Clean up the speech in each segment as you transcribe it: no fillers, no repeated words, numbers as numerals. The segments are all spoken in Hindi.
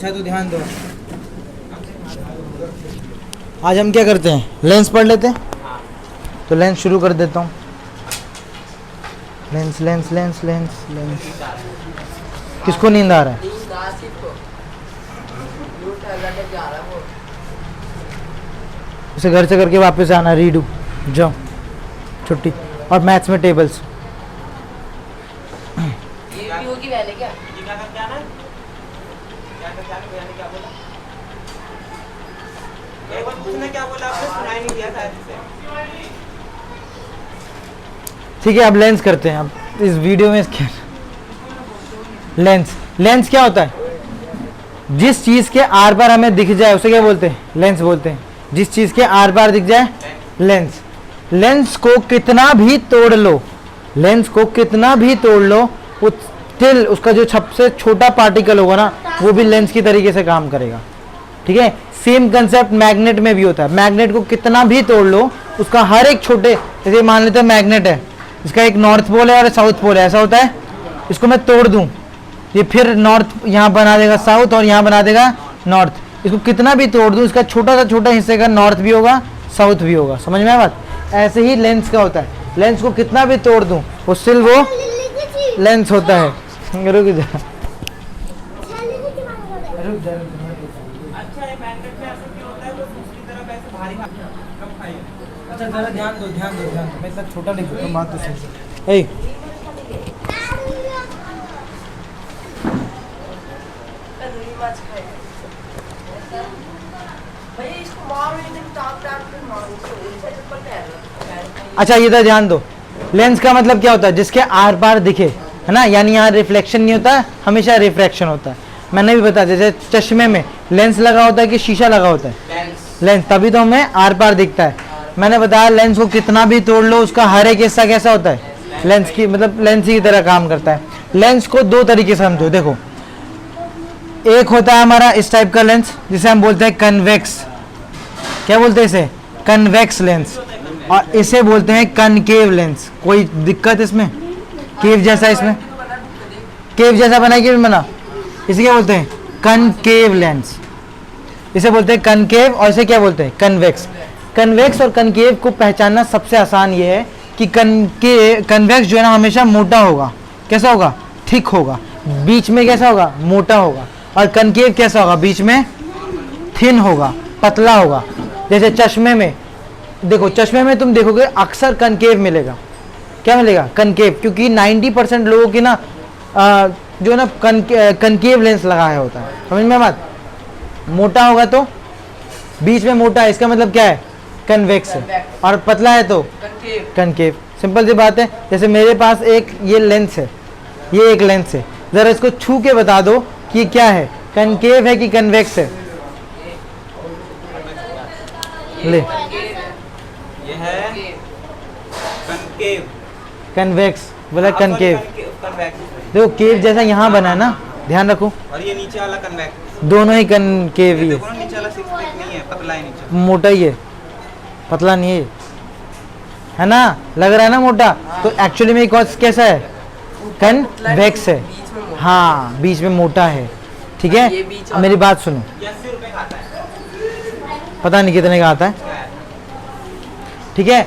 अच्छा तो ध्यान दो। आज हम क्या करते हैं, लेंस पढ़ लेते हैं। तो लेंस शुरू कर देता हूँ। Lens lens lens lens lens. किसको नींद आ रहा है? उसे घर से करके वापस आना, रीडू जाओ छुट्टी। और मैथ्स में टेबल्स। ठीक है, अब लेंस करते हैं। अब इस वीडियो में क्या, लेंस क्या होता है? जिस चीज के आर पार हमें दिख जाए उसे क्या बोलते हैं? लेंस बोलते हैं। जिस चीज के आर पार दिख जाए, लेंस। लेंस को कितना भी तोड़ लो, लेंस को कितना भी तोड़ लो, वो स्टिल उसका जो सबसे छोटा पार्टिकल होगा ना, वो भी लेंस की तरीके से काम करेगा। ठीक है, सेम कंसेप्ट मैग्नेट में भी होता है। मैग्नेट को कितना भी तोड़ लो, उसका हर एक छोटे, जैसे मान लेते हैं मैग्नेट है, इसका एक नॉर्थ पोल है और साउथ पोल है, ऐसा होता है। इसको मैं तोड़ दूं, ये फिर नॉर्थ यहाँ बना देगा साउथ और यहाँ बना देगा नॉर्थ। इसको कितना भी तोड़ दूं, इसका छोटा सा छोटा हिस्से का नॉर्थ भी होगा साउथ भी होगा। समझ में आया बात? ऐसे ही लेंस का होता है। लेंस को कितना भी तोड़ दूं, वो स्टिल वो लेंस होता है। रुक जा, अच्छा जरा ध्यान दो, ध्यान दो, ध्यान दो। मैं इतना छोटा नहीं बोलता, बात तो सुन। अच्छा ये तो ध्यान दो, लेंस का मतलब क्या होता है? जिसके आर पार दिखे, है ना, यानी यहाँ रिफ्लेक्शन नहीं होता, हमेशा रिफ्रैक्शन होता है। मैंने भी बताया, जैसे चश्मे में लेंस लगा होता है कि शीशा लगा होता है? लेंस, तभी तो हमें आर पार दिखता है। मैंने बताया लेंस को कितना भी तोड़ लो, उसका हर एक हिस्सा कैसा होता है? लेंस की, मतलब लेंस की तरह काम करता है। लेंस को दो तरीके से समझो। देखो, एक होता है हमारा इस टाइप का लेंस, जिसे हम बोलते हैं कन्वेक्स। क्या बोलते हैं इसे? Convex lens. और इसे बोलते हैं कनकेव लेंस। कोई दिक्कत इसमें? केव जैसा, इसमें केव जैसा बना है कि बना, इसे क्या बोलते हैं? Concave lens. इसे बोलते हैं कनकेव और इसे क्या बोलते हैं? कन्वेक्स। कन्वेक्स और कनकेव को पहचानना सबसे आसान ये है कि कन्वेक्स जो है ना, हमेशा मोटा होगा। कैसा होगा? थिक होगा। बीच में कैसा होगा? मोटा होगा। और कनकेव कैसा होगा? बीच में थिन होगा, पतला होगा। जैसे चश्मे में देखो, चश्मे में तुम देखोगे अक्सर कनकेव मिलेगा। क्या मिलेगा? कनकेव, क्योंकि 90% लोगों की ना जो है ना कनकेव लेंस लगाया होता है। समझ में बात? मोटा होगा तो बीच में मोटा है, इसका मतलब क्या है? कन्वेक्स है। और पतला है तो कनकेव। सिंपल सी बात है। जैसे मेरे पास एक ये लेंस है, ये एक लेंस है, जरा इसको छू के बता दो कि क्या है, कनकेव है कि कन्वेक्स है? ले, ये है कनकेव। कन्वेक्स बोला, कनकेव। कन्वेक्स देखो केव जैसा यहाँ बना है ना, ध्यान रखो। और ये नीचे वाला कन्वेक्स, दोनों ही कनकेव ही है। देखो ना, नीचे वाला सिक्स पैक नहीं है, पतला है नीचे। मोटा ही है, पतला नहीं है ना? लग रहा है ना मोटा, तो एक्चुअली में कैसा है? कन्वेक्स है। हाँ, बीच में मोटा है। ठीक है, अब मेरी बात सुनो। 80 रुपए का आता है, पता नहीं कितने का आता है। ठीक है,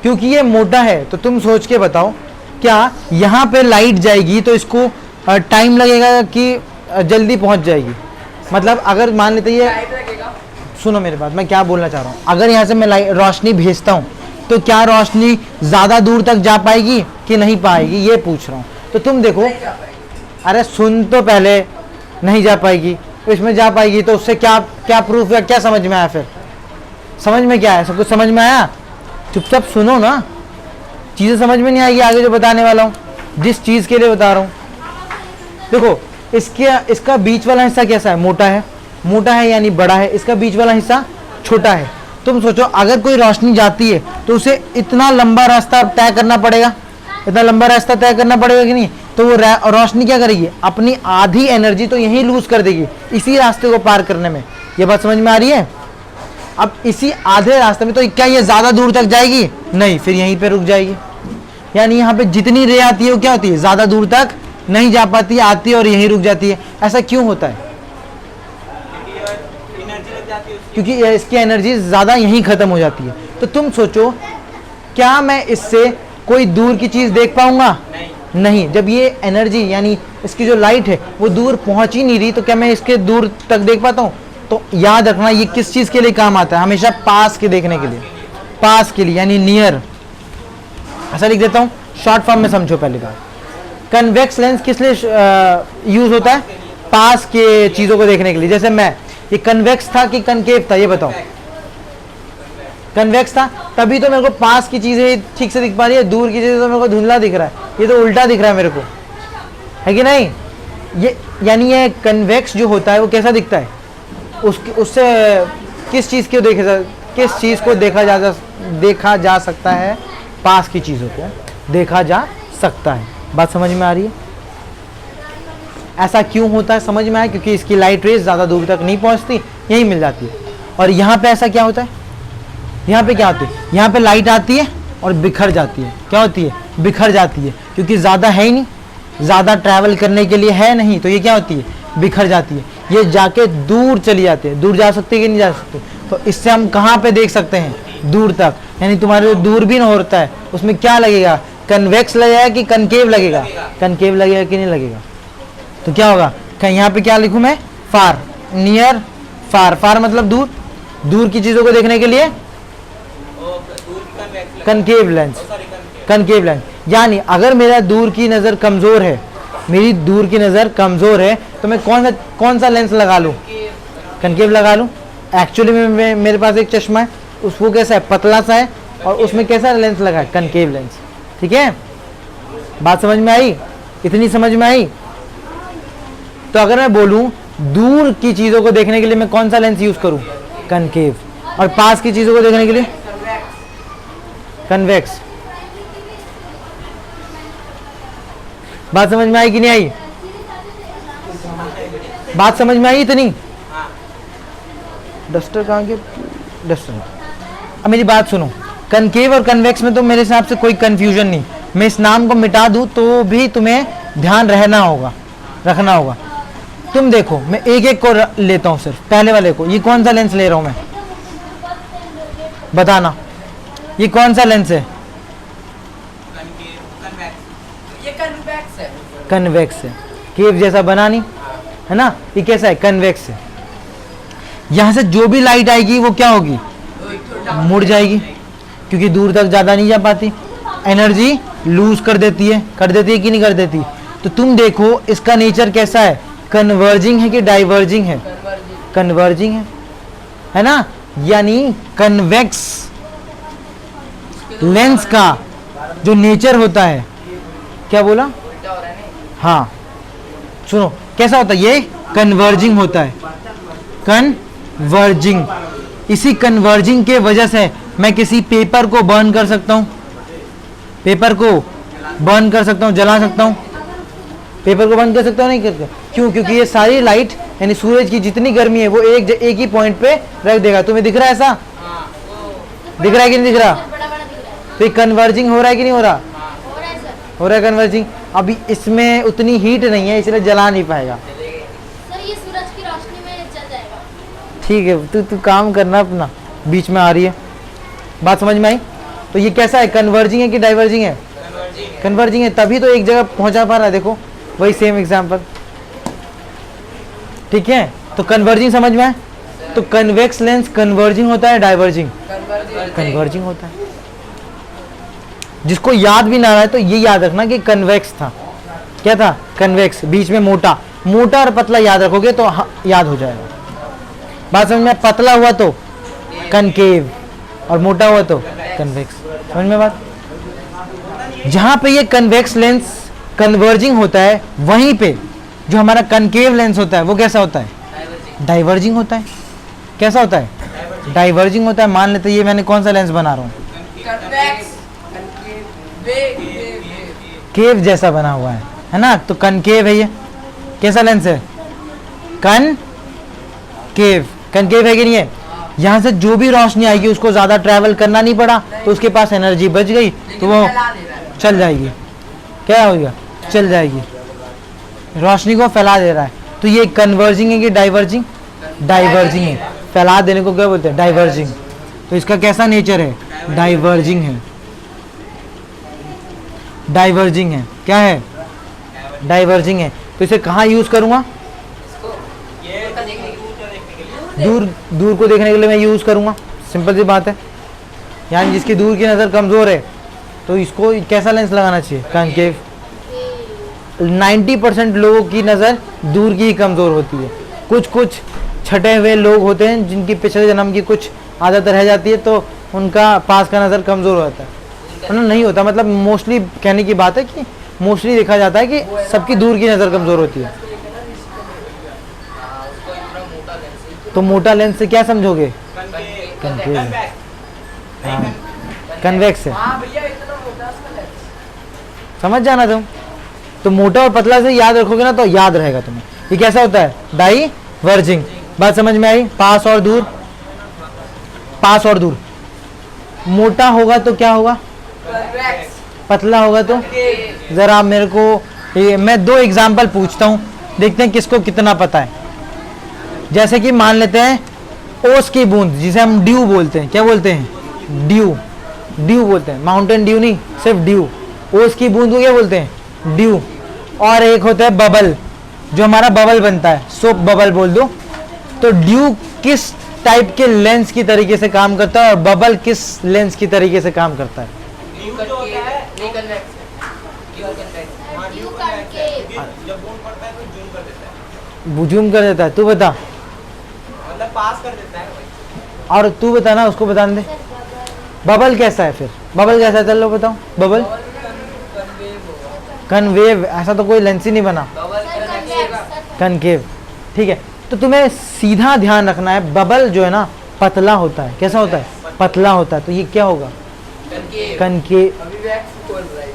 क्योंकि ये मोटा है तो तुम सोच के बताओ, क्या यहाँ पे लाइट जाएगी तो इसको टाइम लगेगा कि जल्दी पहुँच जाएगी? मतलब अगर मान लेते ये, सुनो मेरी बात, मैं क्या बोलना चाह रहा हूँ। अगर यहाँ से मैं रोशनी भेजता हूँ तो क्या रोशनी ज़्यादा दूर तक जा पाएगी कि नहीं पाएगी, ये पूछ रहा हूँ। तो तुम देखो, अरे सुन तो पहले, नहीं जा पाएगी, इसमें जा पाएगी, तो उससे क्या क्या प्रूफ है? क्या समझ में आया? फिर समझ में क्या है? सब कुछ समझ में आया? चुपचाप सुनो ना, चीज़ें समझ में नहीं आएगी आगे जो बताने वाला हूँ, जिस चीज़ के लिए बता रहा हूँ। देखो, इसका बीच वाला हिस्सा कैसा है? मोटा है। मोटा है यानी बड़ा है। इसका बीच वाला हिस्सा छोटा है। तुम सोचो, अगर कोई रोशनी जाती है तो उसे इतना लंबा रास्ता तय करना पड़ेगा, इतना लंबा रास्ता तय करना पड़ेगा कि नहीं? तो वो रोशनी क्या करेगी? अपनी आधी एनर्जी तो यहीं लूज कर देगी इसी रास्ते को पार करने में। ये बात समझ में आ रही है? अब इसी आधे रास्ते में तो क्या ये ज़्यादा दूर तक जाएगी? नहीं, फिर यहीं पे रुक जाएगी। यानी यहाँ पे जितनी रे आती है वो क्या होती है? ज़्यादा दूर तक नहीं जा पाती, आती है और यहीं रुक जाती है। ऐसा क्यों होता है? जाती है उसकी। क्योंकि इसकी एनर्जी ज़्यादा यहीं ख़त्म हो जाती है। तो तुम सोचो, क्या मैं इससे कोई दूर की चीज़ देख पाऊंगा? नहीं। जब ये एनर्जी यानी इसकी जो लाइट है वो दूर पहुंच ही नहीं रही, तो क्या मैं इसके दूर तक देख पाता हूँ? तो याद रखना, ये किस चीज़ के लिए काम आता है? हमेशा पास के देखने के लिए, पास के लिए यानी नियर। ऐसा लिख देता हूँ, शॉर्ट फॉर्म में समझो। पहली बात, कन्वेक्स लेंस किस लिए यूज होता है? पास के चीज़ों को देखने के लिए। जैसे मैं, ये कन्वेक्स था कि कनकेव था? ये बताओ। कन्वेक्स था, तभी तो मेरे को पास की चीज़ें ठीक से दिख पा रही है, दूर की चीज़ें तो मेरे को धुंधला दिख रहा है। ये तो उल्टा दिख रहा है मेरे को, है कि नहीं? ये यानी ये कन्वेक्स जो होता है वो कैसा दिखता है? उससे किस चीज़ को देखा जा सकता है? पास की चीज़ों को देखा जा सकता है। बात समझ में आ रही है? ऐसा क्यों होता है? समझ में आया? क्योंकि इसकी लाइट रेज ज़्यादा दूर तक नहीं पहुंचती, यहीं मिल जाती है। और यहाँ पे ऐसा क्या होता है? यहाँ पे क्या होती है? यहाँ पे लाइट आती है और बिखर जाती है। क्या होती है? बिखर जाती है, क्योंकि ज़्यादा है ही नहीं, ज़्यादा ट्रैवल करने के लिए है नहीं, तो ये क्या होती है? बिखर जाती है। ये जाके दूर चली जाती है। दूर जा सकती है कि नहीं जा सकती? तो इससे हम कहाँ पे देख सकते हैं? दूर तक। यानी तुम्हारे जो दूरबीन होता है उसमें क्या लगेगा? कन्वेक्स लगेगा कि कनकेव लगेगा? कनकेव लगेगा कि नहीं लगेगा? तो क्या होगा? यहाँ पे क्या लिखूँ मैं? फार, नियर, फार। फार मतलब दूर, दूर की चीज़ों को देखने के लिए कनकेव लेंस, कनकेव लेंस। यानी अगर मेरा दूर की नज़र कमज़ोर है, मेरी दूर की नज़र कमज़ोर है, तो मैं कौन सा लेंस लगा लूँ? कनकेव लगा लूँ। एक्चुअली में मेरे पास एक चश्मा है, वो कैसा है? पतला सा है, और उसमें कैसा लेंस लगा है? Concave lens. ठीक है, बात समझ में आई? इतनी समझ में आई? तो अगर मैं बोलूँ दूर की चीज़ों को देखने के लिए मैं कौन सा लेंस यूज़ करूँ? कनकेव। और पास की चीज़ों को देखने के लिए कन्वेक्स। बात समझ में आई कि नहीं आई? बात समझ में आई इतनी? डस्टर कहाँ के? डस्टर। अब मेरी बात सुनो, कनकेव और कन्वेक्स में तो मेरे हिसाब से कोई कंफ्यूजन नहीं। मैं इस नाम को मिटा दूं तो भी तुम्हें ध्यान रखना होगा। तुम देखो, मैं एक एक को लेता हूं, सिर्फ पहले वाले को। ये कौन सा लेंस ले रहा हूं मैं? बताना, ये कौन सा लेंस है? ये कन्वेक्स है। कन्वेक्स है। केव जैसा बना नहीं है ना? ये कैसा है? कन्वेक्स है। यहां से जो भी लाइट आएगी वो क्या होगी? मुड़ जाएगी, क्योंकि दूर तक ज्यादा नहीं जा पाती, एनर्जी लूज कर देती है कि नहीं कर देती? तो तुम देखो इसका नेचर कैसा है? कन्वर्जिंग है कि डाइवर्जिंग है? कन्वर्जिंग है ना? यानी कन्वेक्स लेंस का जो नेचर होता है, क्या बोला? हाँ, सुनो कैसा होता है? ये कन्वर्जिंग होता है, कन्वर्जिंग। इसी कन्वर्जिंग के वजह से मैं किसी पेपर को बर्न कर सकता हूँ, पेपर को बर्न कर सकता हूँ, जला सकता हूँ। पेपर को बर्न कर सकता हूँ, नहीं करते? क्यों? क्योंकि ये सारी लाइट यानी सूरज की जितनी गर्मी है वो एक ही पॉइंट पे रख देगा। तुम्हें दिख रहा है ऐसा? दिख रहा है कि नहीं दिख रहा? तो ये कन्वर्जिंग हो रहा है कि नहीं हो रहा? हो रहा है कन्वर्जिंग। अभी इसमें उतनी हीट नहीं है, इसलिए जला नहीं पाएगा। सर ये सूरज की रोशनी में जल जाएगा। ठीक है, तू काम करना अपना, बीच में आ रही है। बात समझ में आई? तो ये कैसा है? कन्वर्जिंग है कि डाइवर्जिंग है? कन्वर्जिंग है, तभी तो एक जगह पहुंचा पा रहा है। देखो वही सेम एग्जांपल। ठीक है, तो कन्वर्जिंग समझ में आए? तो कन्वेक्स लेंस कन्वर्जिंग होता है, डाइवर्जिंग? कन्वर्जिंग होता है। जिसको याद भी ना रहा है तो ये याद रखना कि कन्वेक्स था। क्या था? कन्वेक्स। बीच में मोटा और पतला याद रखोगे तो याद हो जाएगा। बात समझ में? पतला हुआ तो कनकेव और मोटा हुआ तो कन्वेक्स। समझ में बात? जहां पे ये कन्वेक्स लेंस कन्वर्जिंग होता है, वहीं पे जो हमारा कनकेव लेंस होता है वो कैसा होता है? डाइवर्जिंग होता है। कैसा होता है? डाइवर्जिंग होता है। मान लेते ये मैंने कौन सा लेंस बना रहा हूँ? केव जैसा बना हुआ है ना? तो कनकेव है ये। कैसा लेंस है? कनकेव। कनकेव है कि नहीं है? यहाँ से जो भी रोशनी आएगी उसको ज़्यादा ट्रैवल करना नहीं पड़ा, तो उसके पास एनर्जी बच गई, तो वो चल जाएगी। क्या होगा? चल जाएगी, रोशनी को फैला दे रहा है। तो ये कन्वर्जिंग है कि डाइवर्जिंग? डाइवर्जिंग है। फैला देने को क्या बोलते हैं? डाइवर्जिंग। तो इसका कैसा नेचर है? डाइवर्जिंग है। डाइवर्जिंग है, क्या है? डाइवर्जिंग है। तो इसे कहाँ यूज करूंगा? ये दूर का देखने के लिए। देखने के लिए दूर, दूर को देखने के लिए मैं यूज करूंगा। सिंपल सी बात है। यानी जिसकी दूर की नज़र कमज़ोर है तो इसको कैसा लेंस लगाना चाहिए? कॉन्केव। 90% लोगों की नज़र दूर की ही कमज़ोर होती है। कुछ कुछ छटे हुए लोग होते हैं जिनकी पिछले जन्म की कुछ आदत रह जाती है तो उनका पास का नज़र कमज़ोर होता है, वरना नहीं होता। मतलब मोस्टली कहने की बात है कि मोस्टली देखा जाता है कि सबकी दूर की नज़र कमज़ोर होती है। हाँ, उसको इतना मोटा लेंस है। तो मोटा लेंस से क्या समझोगे? कन्वेक्स हाँ, कन्वेक्स है। हाँ भैया इतना मोटा उसका लेंस। समझ जाना तुम। तो मोटा और पतला से याद रखोगे ना तो याद रहेगा तुम्हें। ये कैसा होता है? डाइवर्जिंग। बात समझ में आई? पास और दूर, पास और दूर। मोटा होगा तो क्या होगा? कन्वेक्स। पतला होगा तो जरा आप मेरे को मैं 2 एग्जाम्पल पूछता हूँ, देखते हैं किसको कितना पता है। जैसे कि मान लेते हैं ओस की बूंद, जिसे हम ड्यू बोलते हैं। क्या बोलते हैं? ड्यू। ड्यू बोलते हैं, माउंटेन ड्यू नहीं, सिर्फ ड्यू। ओस की बूंद को क्या बोलते हैं? ड्यू। और एक होता है बबल, जो हमारा बबल बनता है, सोप बबल बोल दो। तो ड्यू किस टाइप के लेंस की तरीके से काम करता है और बबल किस लेंस की तरीके से काम करता है? ड्यू जो होता है नहीं कन्वेक्स है। Due convex. Due concave. जब बूंद पड़ता है तो जूम कर देता है, जूम कर देता है। तू बता, मतलब पास कर देता है भाई। और तू बता ना, उसको बताने दे। बबल कैसा है फिर? बबल कैसा है? चलो बताओ। बबल कन्वेव होगा। कन्वेव। ऐसा तो कोई लेंस ही नहीं बना। Bubble sir convex convex. Concave. ठीक है, तो तुम्हें सीधा ध्यान रखना है, बबल जो है ना पतला होता है। कैसा होता है? पतला होता है। तो ये क्या होगा? कन्केव। कनकेव। अभी वैक्स खोल रहा है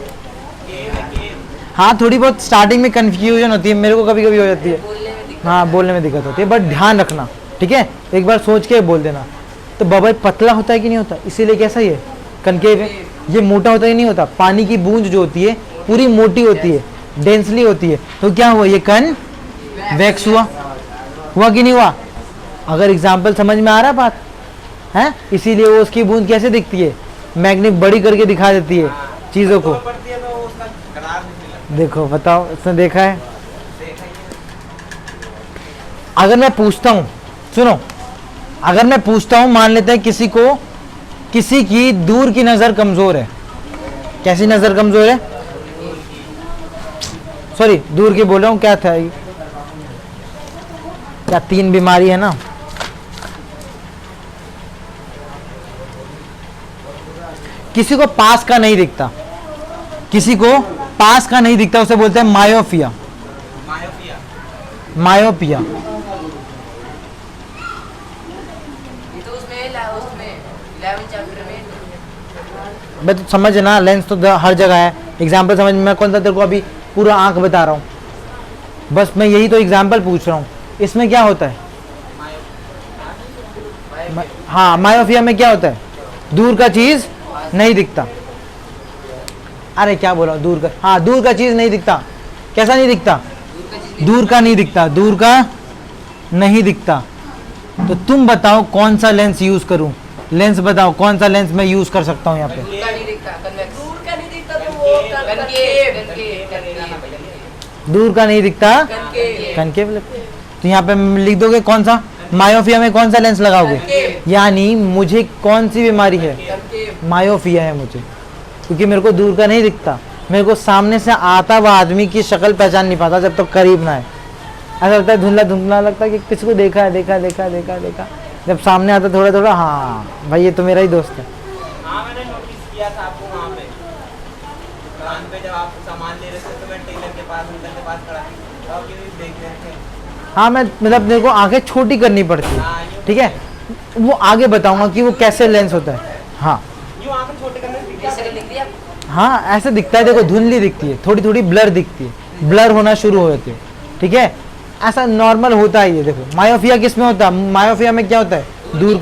ये। हाँ, थोड़ी बहुत स्टार्टिंग में कंफ्यूजन होती है, मेरे को कभी कभी हो जाती है। बोलने में दिक्कत। हाँ, बोलने में दिक्कत होती है, बट ध्यान रखना, ठीक है? एक बार सोच के बोल देना। तो बबल पतला होता है कि नहीं होता? इसीलिए कैसा ये कनकेव है। ये मोटा होता ही नहीं होता। पानी की बूंद जो होती है पूरी मोटी होती है, डेंसली होती है। तो क्या हुआ? ये कन्वेक्स हुआ। हुआ कि नहीं हुआ? अगर एग्जाम्पल समझ में आ रहा है बात है? इसीलिए वो उसकी बूंद कैसे दिखती है? मैग्नेट बड़ी करके दिखा देती है चीज़ों को। पड़ती है तो उसका कलर दिखने लगता देखो, बताओ, इसने देखा है? है। देखा ही है। अगर मैं पूछता हूँ, सुनो, अगर मैं पूछता हूँ, मान लेते हैं किसी की दूर की नज़र कमज़ोर है। कैसी नज़र कमज़ोर है? सॉरी, दूर की बोल रहा हूँ। क्या था ये? क्या 3 बीमारी है ना? किसी को पास का नहीं दिखता, किसी को पास का नहीं दिखता, उसे बोलते हैं मायोपिया। मायोपिया। मायोपिया। ये तो उसमें 11 चैप्टर में मैं तो समझ ना, लेंस तो हर जगह है। एग्जाम्पल समझ में, मैं कौन सा तेरे को अभी पूरा आंख बता रहा हूँ, बस मैं यही तो एग्जाम्पल पूछ रहा हूँ। इसमें क्या होता है? हाँ, मायोपिया में क्या होता है? दूर का चीज नहीं दिखता। अरे क्या बोला? दूर का, हाँ, दूर का चीज नहीं दिखता। कैसा नहीं दिखता? दूर का नहीं दिखता। दूर का नहीं दिखता। तो तुम बताओ कौन सा लेंस यूज करूं? लेंस बताओ, कौन सा लेंस मैं यूज कर सकता हूं यहाँ पे? दूर का नहीं दिखता। कन्वेक्स। दूर का नहीं दिखता तो वो कनकेव। दूर का नहीं दिखता, कनकेव। कनकेव। तो यहाँ पे लिख दोगे कौन सा? मायोपिया में कौन सा लेंस लगाओगे? कनकेव। यानी मुझे कौन सी बीमारी है? कनकेव। मायोपिया है मुझे, क्योंकि मेरे को दूर का नहीं दिखता। मेरे को सामने से आता हुआ आदमी की शक्ल पहचान नहीं पाता जब तक करीब ना है। ऐसा लगता है धुंधला धुंधला लगता है कि किसी को देखा है, देखा देखा देखा देखा। जब सामने आता थोड़ा थोड़ा, हाँ भाई ये तो मेरा ही दोस्त है। हाँ, मैंने नोटिस किया था आपको वहाँ पे दुकान पे, जब आप सामान ले रहे थे तो मैं टेलर के पास, अंकल के पास खड़ा था और ये देख रहे थे। हाँ, मैं मतलब मेरे को आंखें छोटी करनी पड़ती है, हाँ, यूँ ठीक है? वो आगे बताऊंगा कि वो कैसे लेंस होता है। हाँ यूँ आंखें छोटे करने से ये शक्ल दिख रही है आपको? हाँ, ऐसे दिखता है। देखो, धुंधली दिखती है, थोड़ी थोड़ी ब्लर दिखती है, ब्लर होना शुरू हो जाती है, ठीक है? ऐसा नॉर्मल होता है ये। देखो, मायोपिया किस में होता है? मायोपिया में क्या होता है? दूर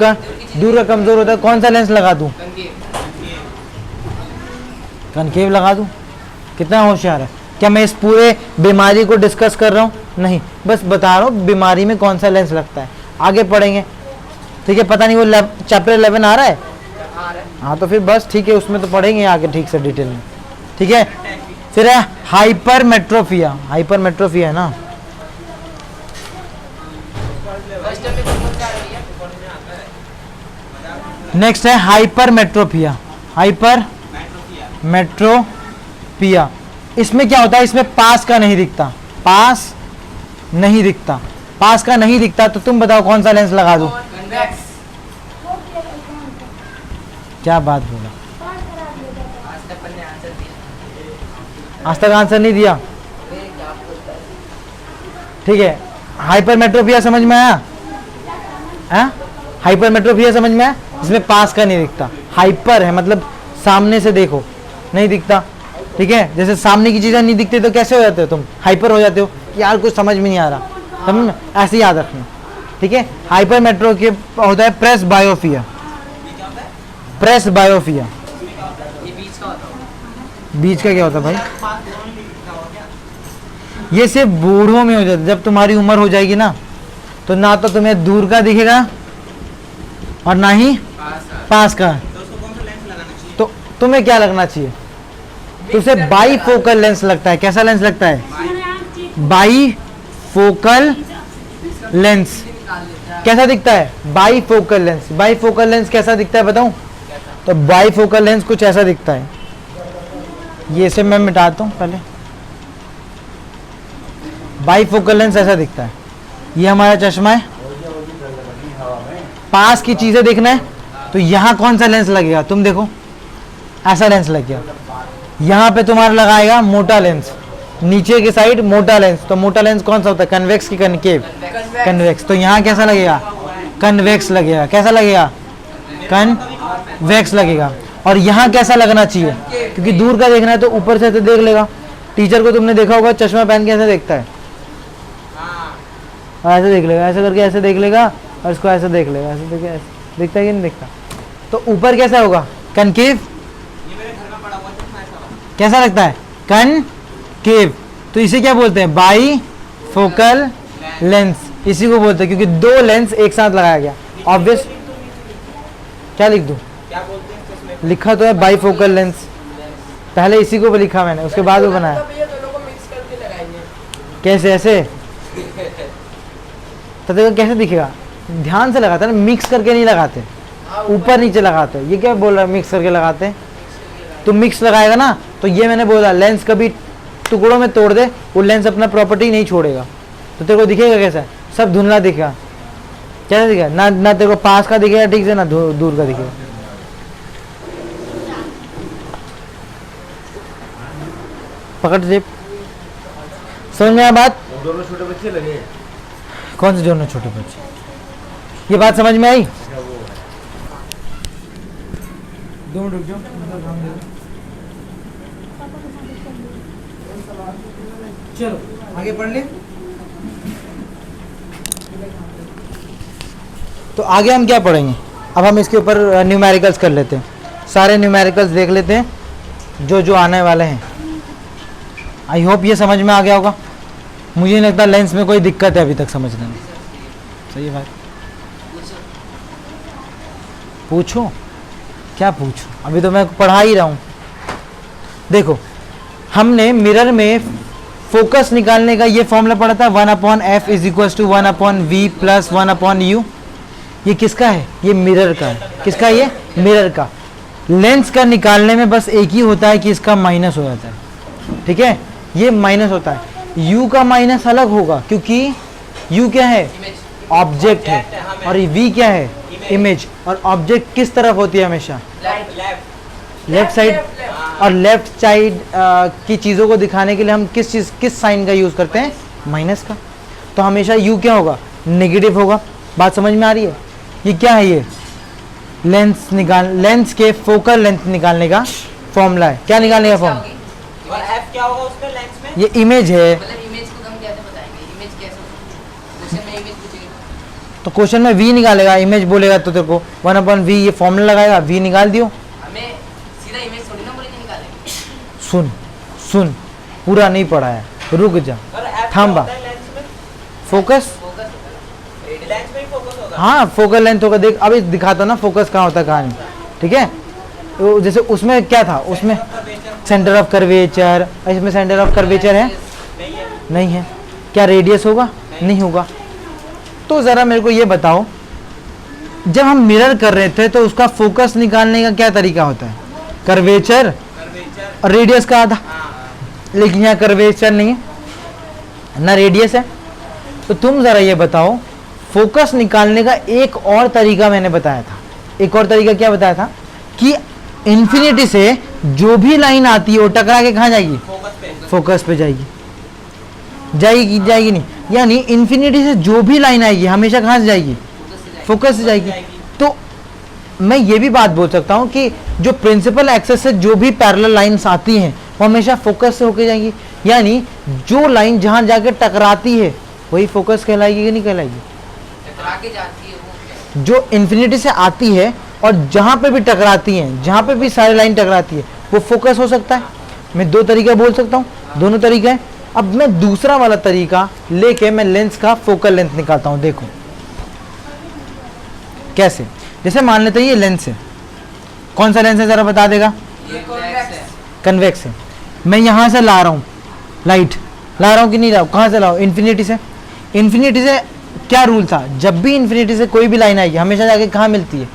का कमजोर होता है। कौन सा लेंस लगा दूं? कनकेव। कनकेव लगा दूं? कितना होशियार है। क्या मैं इस पूरे बीमारी को डिस्कस कर रहा हूँ? नहीं, बस बता रहा हूँ बीमारी में कौन सा लेंस लगता है। आगे पढ़ेंगे, ठीक है, पता नहीं वो चैप्टर 11 आ रहा है। आ रहा है। हाँ तो फिर बस ठीक है, उसमें तो पढ़ेंगे आगे ठीक से डिटेल में। ठीक है, फिर है हाइपरमेट्रोपिया। हाइपरमेट्रोपिया है ना, फर्स्ट टर्म में कौन सा आ रही है? नेक्स्ट है हाइपरमेट्रोपिया। हाइपरमेट्रोपिया, इसमें क्या होता है, इसमें पास का नहीं दिखता, पास नहीं दिखता, पास का नहीं दिखता। तो तुम बताओ कौन सा लेंस लगा दूं? कन्वेक्स। क्या बात बोला, आज तक अपन ने आंसर दिया। आज तक आंसर नहीं दिया। अरे क्या बोलता है? ठीक है, हाइपरमेट्रोपिया समझ में आया? हाँ, हाइपरमेट्रोपिया समझ में आया, इसमें पास का नहीं दिखता। हाइपर है मतलब सामने से देखो नहीं दिखता। ठीक है, जैसे सामने की चीजें नहीं दिखती तो कैसे हो जाते हो तुम, हाइपर हो जाते हो कि यार कुछ समझ में नहीं आ रहा, समझ में, ऐसे ही याद रखना। ठीक है, हाइपरमेट्रो के होता है प्रेस बायोफिया। प्रेस बायोफिया, ये बीच का होता है। बीच का क्या होता है भाई? ये सिर्फ बूढ़ों में हो जाता है, जब तुम्हारी उम्र हो जाएगी ना तो ना तो तुम्हें दूर का दिखेगा और ना ही पास का। तो उसको कौन सा लेंस लगाना चाहिए? तो तुम्हें क्या लगना चाहिए? तुझे बाई फोकल लेंस लगता है। कैसा लेंस लगता है? By focal lens. कैसा दिखता है by focal lens? By focal lens कैसा दिखता है बताऊं? तो बाई फोकल लेंस कुछ ऐसा दिखता है। ये से मैं मिटाता हूं पहले। बाई फोकल लेंस ऐसा दिखता है। ये हमारा चश्मा है, पास की चीजें देखना है तो यहाँ कौन सा लेंस लगेगा? तुम देखो, ऐसा लेंस लगेगा। यहाँ पे तुम्हारा लगाएगा मोटा लेंस, नीचे की साइड मोटा लेंस। तो मोटा लेंस कौन सा होता है? कन्वेक्स की कनकेव? कन्वेक्स। तो यहाँ कैसा लगेगा? कन्वेक्स लगेगा। कैसा लगेगा? कन्वेक्स लगेगा। और यहाँ कैसा लगना चाहिए? क्योंकि दूर का देखना है तो ऊपर से तो देख लेगा। टीचर को तुमने देखा होगा चश्मा पहन के ऐसे देखता है, और ऐसे देख लेगा, ऐसे करके ऐसे देख लेगा, और इसको ऐसे देख लेगा, ऐसे देख, ऐसे दिखता है कि नहीं दिखता? तो ऊपर कैसा होगा? कनकेव। ये मेरे घर में पड़ा हुआ चश्मा ऐसा वाला। कैसा लगता है? कनकेव। तो इसे क्या बोलते हैं? By focal lens. इसी को बोलते हैं क्योंकि दो लेंस एक साथ लगाया गया। ऑब्वियस, क्या लिख दूं? क्या बोलते हैं चश्मे को? लिखा तो है बाई फोकल लेंस, पहले इसी को लिखा मैंने, उसके बाद वो बनाया। भैया दोनों को मिक्स करके लगाएंगे। कैसे? ऐसे तो देखो कैसे दिखेगा, ध्यान से लगाते हैं ना, मिक्स करके नहीं लगाते, ऊपर नीचे लगाते। ये क्या बोल रहा है मिक्स करके लगाते हैं? तो मिक्स लगाएगा ना, तो ये मैंने बोला लेंस कभी टुकड़ों में तोड़ दे, वो लेंस अपना प्रॉपर्टी नहीं छोड़ेगा। तो तेरे को दिखेगा कैसा? सब धुंधला दिखेगा। कैसा दिखेगा? ना तेरे को पास का दिखेगा ठीक से, ना दूर का दिखेगा। पकड़ जेब। समझ में आया बात? दोनों छोटे बच्चे लगे। कौन से दोनों छोटे बच्चे? ये बात समझ में आई? 2 मिनट रुक जाओ। चलो आगे पढ़ ले। तो आगे हम क्या पढ़ेंगे? अब हम इसके ऊपर न्यूमेरिकल्स कर लेते हैं, सारे न्यूमेरिकल्स देख लेते हैं जो जो आने वाले हैं। आई होप ये समझ में आ गया होगा। मुझे नहीं लगता लेंस में कोई दिक्कत है अभी तक समझने में। सही है भाई? पूछो, क्या पूछो? अभी तो मैं पढ़ा ही रहा हूँ। देखो, हमने मिरर में फोकस निकालने का ये फॉर्मूला पढ़ा था, 1/f = 1/v + 1/u। ये किसका है? ये मिरर का है। किसका? ये मिरर का। लेंस का निकालने में बस एक ही होता है कि इसका माइनस हो जाता है। ठीक है, ये माइनस होता है। u का माइनस अलग होगा क्योंकि u क्या है? ऑब्जेक्ट है, और v क्या है? इमेज। और ऑब्जेक्ट किस तरफ होती है? हमेशा लेफ्ट साइड। और लेफ्ट साइड की चीज़ों को दिखाने के लिए हम किस साइन का यूज़ करते हैं? माइनस का। तो हमेशा u क्या होगा? नेगेटिव होगा। बात समझ में आ रही है? ये क्या है? ये लेंस के फोकल लेंथ निकालने का फॉर्मूला है। क्या निकालने का फॉर्मूला? और F क्या होगा उसका लेंस में? ये इमेज है। मतलब इमेज को हम कैसे बताएंगे? इमेज कैसे होता है? जैसे मैं इमेज पूछेगा तो क्वेश्चन में v निकालेगा, इमेज बोलेगा तो तेरे को 1/v ये फॉर्मूला लगाएगा, v निकाल दियो। हमें सीधा इमेज थोड़ी ना बोलेंगे निकालेंगे। सुन पूरा नहीं पढ़ा है, रुक जा, और F क्या थांबा। होता है लेंस में? फोकस। फोकस लेंस में ही फोकस होगा। हाँ फोकल लेंथ होगा। देख अभी दिखाता हूं ना फोकस कहाँ होता है कहाँ नहीं, ठीक है। तो जैसे उसमें क्या था, उसमें सेंटर ऑफ कर्वेचर, इसमें सेंटर ऑफ कर्वेचर है नहीं है। नहीं है। क्या रेडियस होगा नहीं होगा। तो ज़रा मेरे को ये बताओ, जब हम मिरर कर रहे थे तो उसका फोकस निकालने का क्या तरीका होता है, कर्वेचर कर्वेचर। और रेडियस का आधा, हाँ लेकिन यहाँ कर्वेचर नहीं है ना रेडियस है। तो तुम ज़रा ये बताओ, फोकस निकालने का एक और तरीका मैंने बताया था। एक और तरीका क्या बताया था कि इन्फिनिटी से जो भी लाइन आती है वो टकरा के कहाँ जाएगी, फोकस पे। फोकस पे जाएगी। जाएगी जाएगी नहीं, यानी इन्फिनिटी से जो भी लाइन आएगी हमेशा कहाँ से जाएगी, फोकस से जाएगी। तो मैं ये भी बात बोल सकता हूँ कि जो प्रिंसिपल एक्सेस से जो भी पैरेलल लाइंस आती हैं वो हमेशा फोकस से होके जाएंगी। यानी जो लाइन जहाँ जाके टकराती है वही फोकस कहलाएगी कि नहीं कहलाएगी। टकरा के जाती है वो, जो इन्फिनिटी से आती है और जहाँ पे भी टकराती हैं, जहाँ पे भी सारी लाइन टकराती है वो फोकस हो सकता है। मैं दो तरीका बोल सकता हूँ, दोनों तरीके हैं। अब मैं दूसरा वाला तरीका लेके मैं लेंस का फोकल लेंथ निकालता हूँ। देखो कैसे, जैसे मान लेते हैं ये लेंस है, कौन सा लेंस है जरा बता देगा, ये कॉन्वेक्स है। कन्वेक्स है। मैं यहाँ से ला रहा हूँ लाइट, ला रहा हूँ कि नहीं ला रहा हूँ, कहाँ से लाऊँ, इन्फिनिटी से। इन्फिनिटी से क्या रूल था, जब भी इन्फिनिटी से कोई भी लाइन आएगी हमेशा जाके कहाँ मिलती है,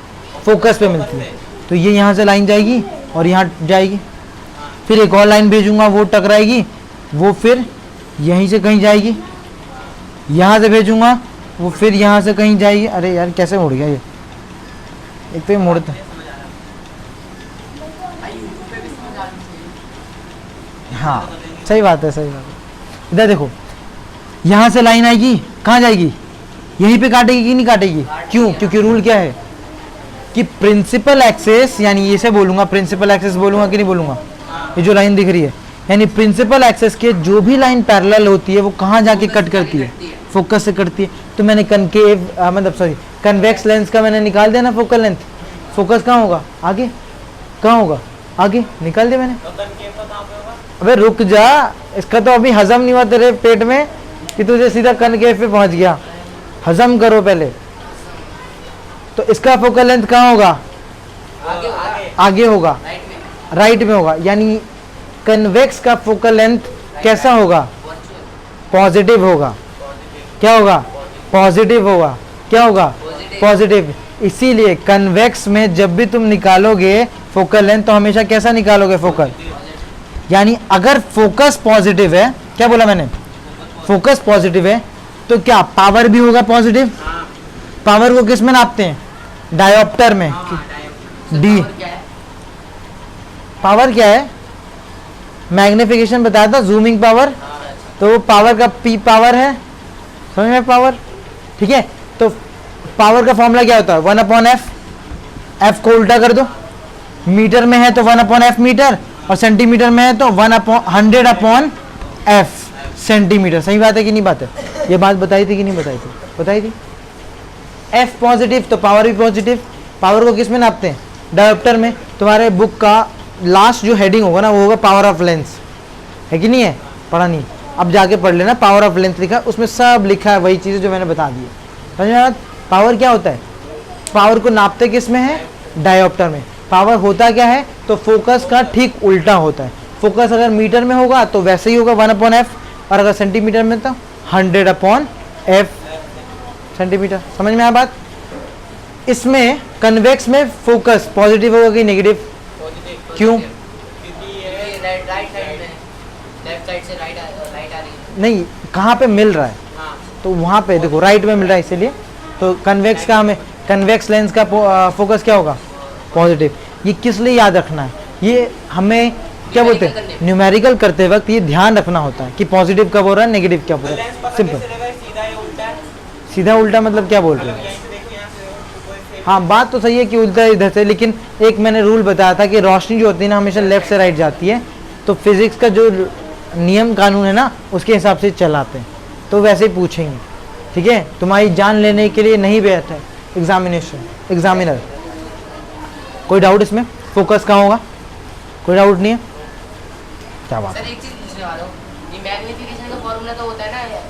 फोकस पे मिलती है। तो ये यहाँ से लाइन जाएगी और यहाँ जाएगी, फिर एक और लाइन भेजूंगा वो टकराएगी, वो फिर यहीं से कहीं जाएगी, यहाँ से भेजूंगा वो फिर यहाँ से कहीं जाएगी। अरे यार कैसे मुड़ गया ये, एक तो ये मुड़ता, हाँ सही बात है सही बात है। इधर देखो, यहाँ से लाइन आएगी कहाँ जाएगी, यहीं पे काटेगी कि नहीं काटेगी, क्यों, क्योंकि रूल क्या है कि प्रिंसिपल एक्सेस, यानी ये से बोलूंगा प्रिंसिपल एक्सेस बोलूंगा कि नहीं बोलूंगा, ये जो लाइन दिख रही है, यानी प्रिंसिपल एक्सेस के जो भी लाइन पैरेलल होती है वो कहाँ जाके कट करती है, फोकस से कटती है। तो मैंने कनकेव मतलब सॉरी कन्वेक्स लेंस का मैंने निकाल दिया ना फोकल लेंथ, फोकस कहाँ होगा आगे, कहाँ होगा आगे, निकाल दिया मैंने। तो कनकेव का कहाँ पे होगा? अबे रुक जा, इसका तो अभी हजम नहीं हुआ तेरे पेट में कि तुझे सीधा कनकेव पे पहुंच गया, हजम करो पहले। तो इसका फोकल लेंथ कहाँ होगा, आगे होगा, आगे होगा, राइट में, राइट में होगा। यानी कन्वेक्स का फोकल लेंथ कैसा होगा, वर्चुअल, पॉजिटिव होगा। क्या होगा, पॉजिटिव होगा। क्या होगा, पॉजिटिव। पॉजिटिव। इसीलिए कन्वेक्स में जब भी तुम निकालोगे फोकल लेंथ तो हमेशा कैसा निकालोगे, फोकल। यानी अगर फोकस पॉजिटिव है, क्या बोला मैंने, फोकस पॉजिटिव है तो क्या पावर भी होगा पॉजिटिव। पावर को किस में नापते हैं, डायोप्टर में, डी। और क्या है? पावर क्या है, मैग्निफिकेशन बताया था, जूमिंग पावर। तो वो पावर का पी पावर है, समझ में, पावर, ठीक है। तो पावर का फॉर्मूला क्या होता है, 1/f। एफ को उल्टा कर दो, मीटर में है तो 1/f मीटर, और सेंटीमीटर में है तो 100/f सेंटीमीटर। सही बात है कि नहीं बात है, ये बात बताई थी कि नहीं बताई थी, बताई थी। एफ पॉजिटिव तो पावर भी पॉजिटिव। पावर को किस में नापते हैं, डायोप्टर में। तुम्हारे बुक का लास्ट जो हेडिंग होगा ना वो होगा पावर ऑफ लेंस, है कि नहीं है, पढ़ा नहीं, अब जाके पढ़ लेना, पावर ऑफ लेंथ लिखा है, उसमें सब लिखा है वही चीज़ें जो मैंने बता दी है। समझ में आया? पावर क्या होता है, पावर को नापते किस में है, डायोप्टर में। पावर होता क्या है, तो फोकस का ठीक उल्टा होता है। फोकस अगर मीटर में होगा तो वैसे ही होगा 1/f, और अगर सेंटीमीटर में तो 100/f सेंटीमीटर। समझ में आया बात। इसमें कन्वेक्स में फोकस पॉजिटिव होगा कि नेगेटिव, पॉजिटिव। क्यों, क्योंकि ये ये राइट साइड में, लेफ्ट साइड से राइट आ रही है। नहीं कहाँ पे मिल रहा है, हाँ तो वहाँ पे देखो राइट में मिल रहा है, इसीलिए तो कन्वेक्स का हमें, कन्वेक्स लेंस का फोकस क्या होगा, पॉजिटिव। ये किस लिए याद रखना है, ये हमें क्या बोलते हैं, न्यूमेरिकल करते वक्त ये ध्यान रखना होता है कि पॉजिटिव कब हो रहा है, नेगेटिव कब हो तो रहा लेंस है। पता सिंपल, कैसे लगा, सीधा या उल्टा है? सीधा उल्टा मतलब क्या बोल रहे मतलब हैं। यहीं से देखो, यहाँ से कोई से हाँ बात तो सही है कि उल्टा इधर से, लेकिन एक मैंने रूल बताया था कि रोशनी जो होती है ना हमेशा लेफ्ट से राइट जाती है, तो फिजिक्स का जो नियम कानून है ना उसके हिसाब से चलाते हैं, तो वैसे ही पूछेंगे, ठीक है। तुम्हारी जान लेने के लिए नहीं बैठा है एग्जामिनर। कोई डाउट इसमें, फोकस कहाँ होगा, कोई डाउट नहीं है, क्या बात सर एक चीज पूछने वाला हूँ, ये मैग्निफिकेशन का फॉर्मूला तो होता है ना, है।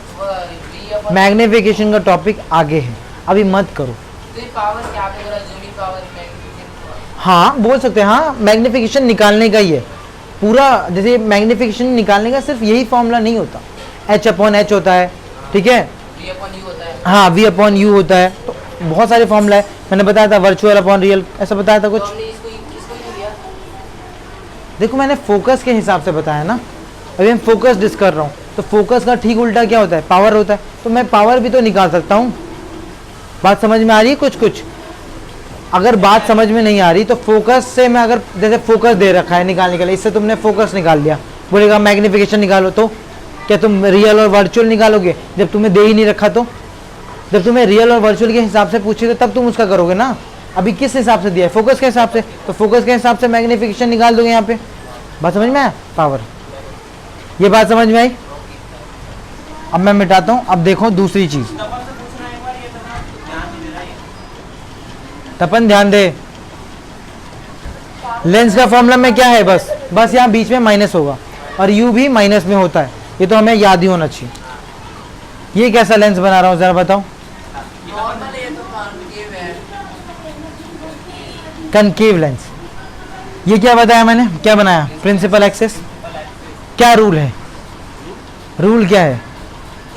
मैग्निफिकेशन का टॉपिक आगे है, अभी मत करो। तो ये पावर क्या आपने बोला, जूमिंग पावर, मैग्नीफिकेशन पावर? हाँ बोल सकते हैं, हाँ मैग्निफिकेशन निकालने का ही है पूरा। जैसे मैग्निफिकेशन निकालने का सिर्फ यही फॉर्मूला नहीं होता, H/H होता है, ठीक है, V/U होता है। हाँ V/U होता है, तो बहुत सारे फॉर्मूला है। मैंने बताया था वर्चुअल अपॉन रियल, ऐसा बताया था तो कुछ। हमने इसको ही लिया। देखो मैंने फोकस के हिसाब से बताया ना, अभी मैं फोकस डिस्क कर रहा हूँ, तो फोकस का ठीक उल्टा क्या होता है, पावर होता है, तो मैं पावर भी तो निकाल सकता हूँ। बात समझ में आ रही है कुछ कुछ? अगर बात समझ में नहीं आ रही तो फोकस से मैं, अगर जैसे फोकस दे रखा है निकालने के लिए, इससे तुमने फोकस निकाल लिया, बोलेगा मैग्निफिकेशन निकालो, तो क्या तुम रियल और वर्चुअल निकालोगे जब तुम्हें दे ही नहीं रखा? तो जब तुम्हें रियल और वर्चुअल के हिसाब से पूछेगा तब तुम उसका करोगे ना। अभी किस हिसाब से दिया है, फोकस के हिसाब से, तो फोकस के हिसाब से मैग्निफिकेशन निकाल दोगे यहाँ पे। बात समझ में आया? पावर, ये बात समझ में आई? अब मैं मिटाता हूँ। अब देखो दूसरी चीज, तपन से पूछना एक बार, ये तपन ध्यान नहीं दे रहा है। तपन ध्यान दे, लेंस का फॉर्मूला में क्या है, बस यहाँ बीच में माइनस होगा और यू भी माइनस में होता है, ये तो हमें याद ही होना चाहिए। ये कैसा लेंस बना रहा हूँ जरा बताओ? नॉर्मल है तो कॉन्केव है। Concave lens. ये क्या बताया मैंने, क्या बनाया? Principal axis. क्या रूल है, रूल क्या है?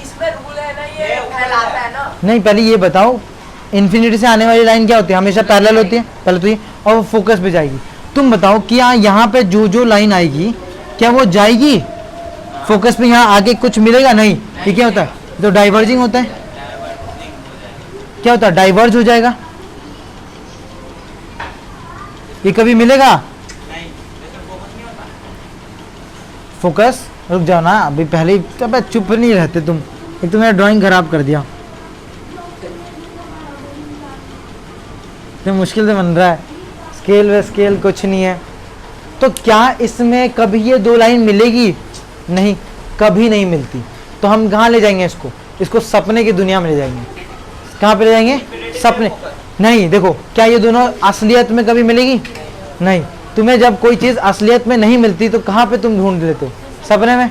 इसमें रूल है ना, ये फैलाता है ना। नहीं पहले ये बताओ, इन्फिनिटी से आने वाली लाइन क्या होती है, हमेशा पैरेलल होती है पहले तो ये, और वो फोकस पे जाएगी। तुम बताओ कि यहाँ पे जो जो लाइन आएगी क्या वो जाएगी फोकस पे, यहाँ आगे कुछ मिलेगा नहीं? ये क्या होता है, तो डाइवर्जिंग होता है। क्या होता है, डाइवर्ज हो जाएगा, ये कभी मिलेगा? नहीं, जैसे फोकस नहीं होता। फोकस, रुक जाओ ना अभी, पहले ही तब चुप नहीं रहते तुम, एक तो मेरा ड्राइंग खराब कर दिया, तो मुश्किल से बन रहा है, स्केल व स्केल कुछ नहीं है। तो क्या इसमें कभी ये दो लाइन मिलेगी? नहीं, कभी नहीं मिलती। तो हम कहाँ ले जाएंगे इसको, इसको सपने की दुनिया में ले जाएंगे। कहाँ पे ले जाएंगे? सपने। नहीं, देखो क्या ये दोनों असलियत में कभी मिलेगी? नहीं। तुम्हें जब कोई चीज़ असलियत में नहीं मिलती तो कहाँ पे तुम ढूंढ लेते हो? सपने में।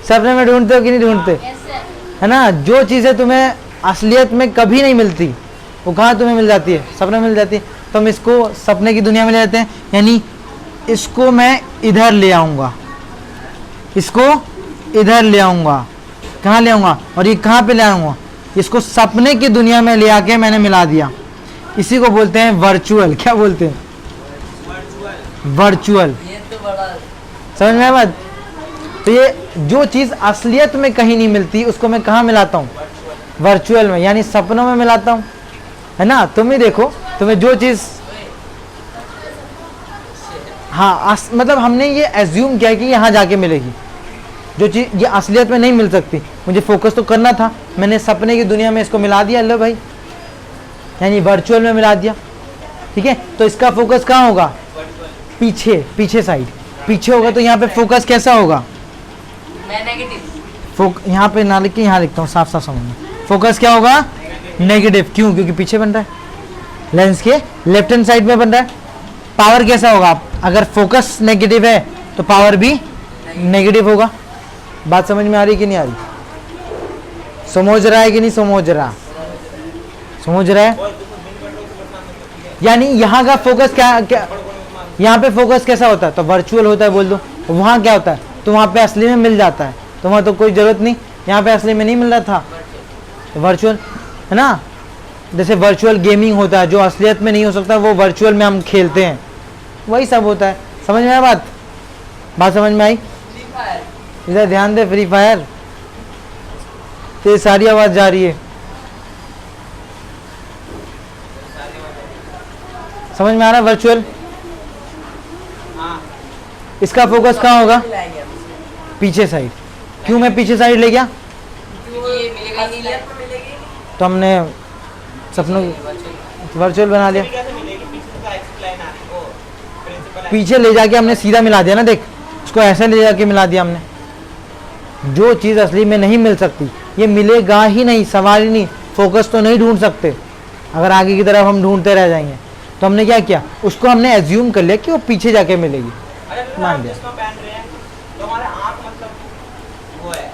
सपने में ढूंढते हो कि नहीं ढूंढते? है ना, जो चीज़ें तुम्हें असलियत में कभी नहीं मिलती वो कहाँ तुम्हें मिल जाती है? सपने में मिल जाती है। तो हम इसको सपने की दुनिया में ले जाते हैं, यानी इसको मैं इधर ले आऊँगा, इसको इधर ले आऊँगा, कहाँ ले आऊँगा, और ये कहाँ पे ले आऊँगा? इसको सपने की दुनिया में ले आके मैंने मिला दिया। इसी को बोलते हैं वर्चुअल। क्या बोलते हैं? वर्चुअल। ये तो बड़ा समझ में आया बात? तो ये जो चीज़ असलियत में कहीं नहीं मिलती उसको मैं कहाँ मिलाता हूँ? वर्चुअल में, यानी सपनों में मिलाता हूँ, है ना। तुम ही देखो, तुम्हें जो चीज़, हाँ मतलब हमने ये एज्यूम किया कि यहाँ जाके मिलेगी, जो चीज़ ये असलियत में नहीं मिल सकती। मुझे फोकस तो करना था, मैंने सपने की दुनिया में इसको मिला दिया, लो भाई, यानी वर्चुअल में मिला दिया, ठीक है। तो इसका फोकस कहाँ होगा? पीछे, पीछे साइड, पीछे होगा। तो यहाँ पे फोकस कैसा होगा? मैं नेगेटिव। यहाँ पे ना लिख के यहाँ लिखता हूँ, साफ साफ समझना। फोकस क्या होगा? नेगेटिव। क्यों? क्योंकि पीछे बन रहा है, लेंस के लेफ्ट हैंड साइड में बन रहा है। पावर कैसा होगा? अगर फोकस नेगेटिव है तो पावर भी नेगेटिव होगा। बात समझ में आ रही कि नहीं आ रही? समझ रहा है कि नहीं समझ रहा? समझ रहा है। यानी यहाँ का फोकस क्या यहाँ पे फोकस कैसा होता है? तो वर्चुअल होता है, बोल दो। वहाँ क्या होता है? तो वहाँ पे असली में मिल जाता है, तो वहाँ तो कोई ज़रूरत नहीं, यहाँ पे असली में नहीं मिल रहा था, तो वर्चुअल, है ना। जैसे वर्चुअल गेमिंग होता है, जो असलियत में नहीं हो सकता वो वर्चुअल में हम खेलते हैं, वही सब होता है। समझ में आया बात? बात समझ में आई? Free fire. इधर ध्यान दे, फ्री फायर, तो ये सारी आवाज़ जा रही है, समझ में आ रहा है? वर्चुअल, इसका फोकस कहाँ होगा? पीछे साइड। क्यों मैं पीछे साइड ले गया? ये मिलेगा ही नहीं, तो मिलेगी नहीं। तो हमने सपनों वर्चुअल बना लिया, कैसे मिलेगी? पीछे से एक्सिस लाइन आ रही है, वो प्रिंसिपल पीछे ले जाके हमने सीधा मिला दिया ना। देख, इसको ऐसे ले जाके मिला दिया हमने। जो चीज़ असली में नहीं मिल सकती ये मिलेगा ही नहीं, सवाल ही नहीं। फोकस तो नहीं ढूंढ सकते, अगर आगे की तरफ हम ढूंढते रह जाएंगे। तो हमने क्या किया, उसको हमने एज्यूम कर लिया कि वो पीछे जाके मिलेगी, मान लिया। चश्मा पहन रहे हैं तो हमारे आँख मतलब वो है।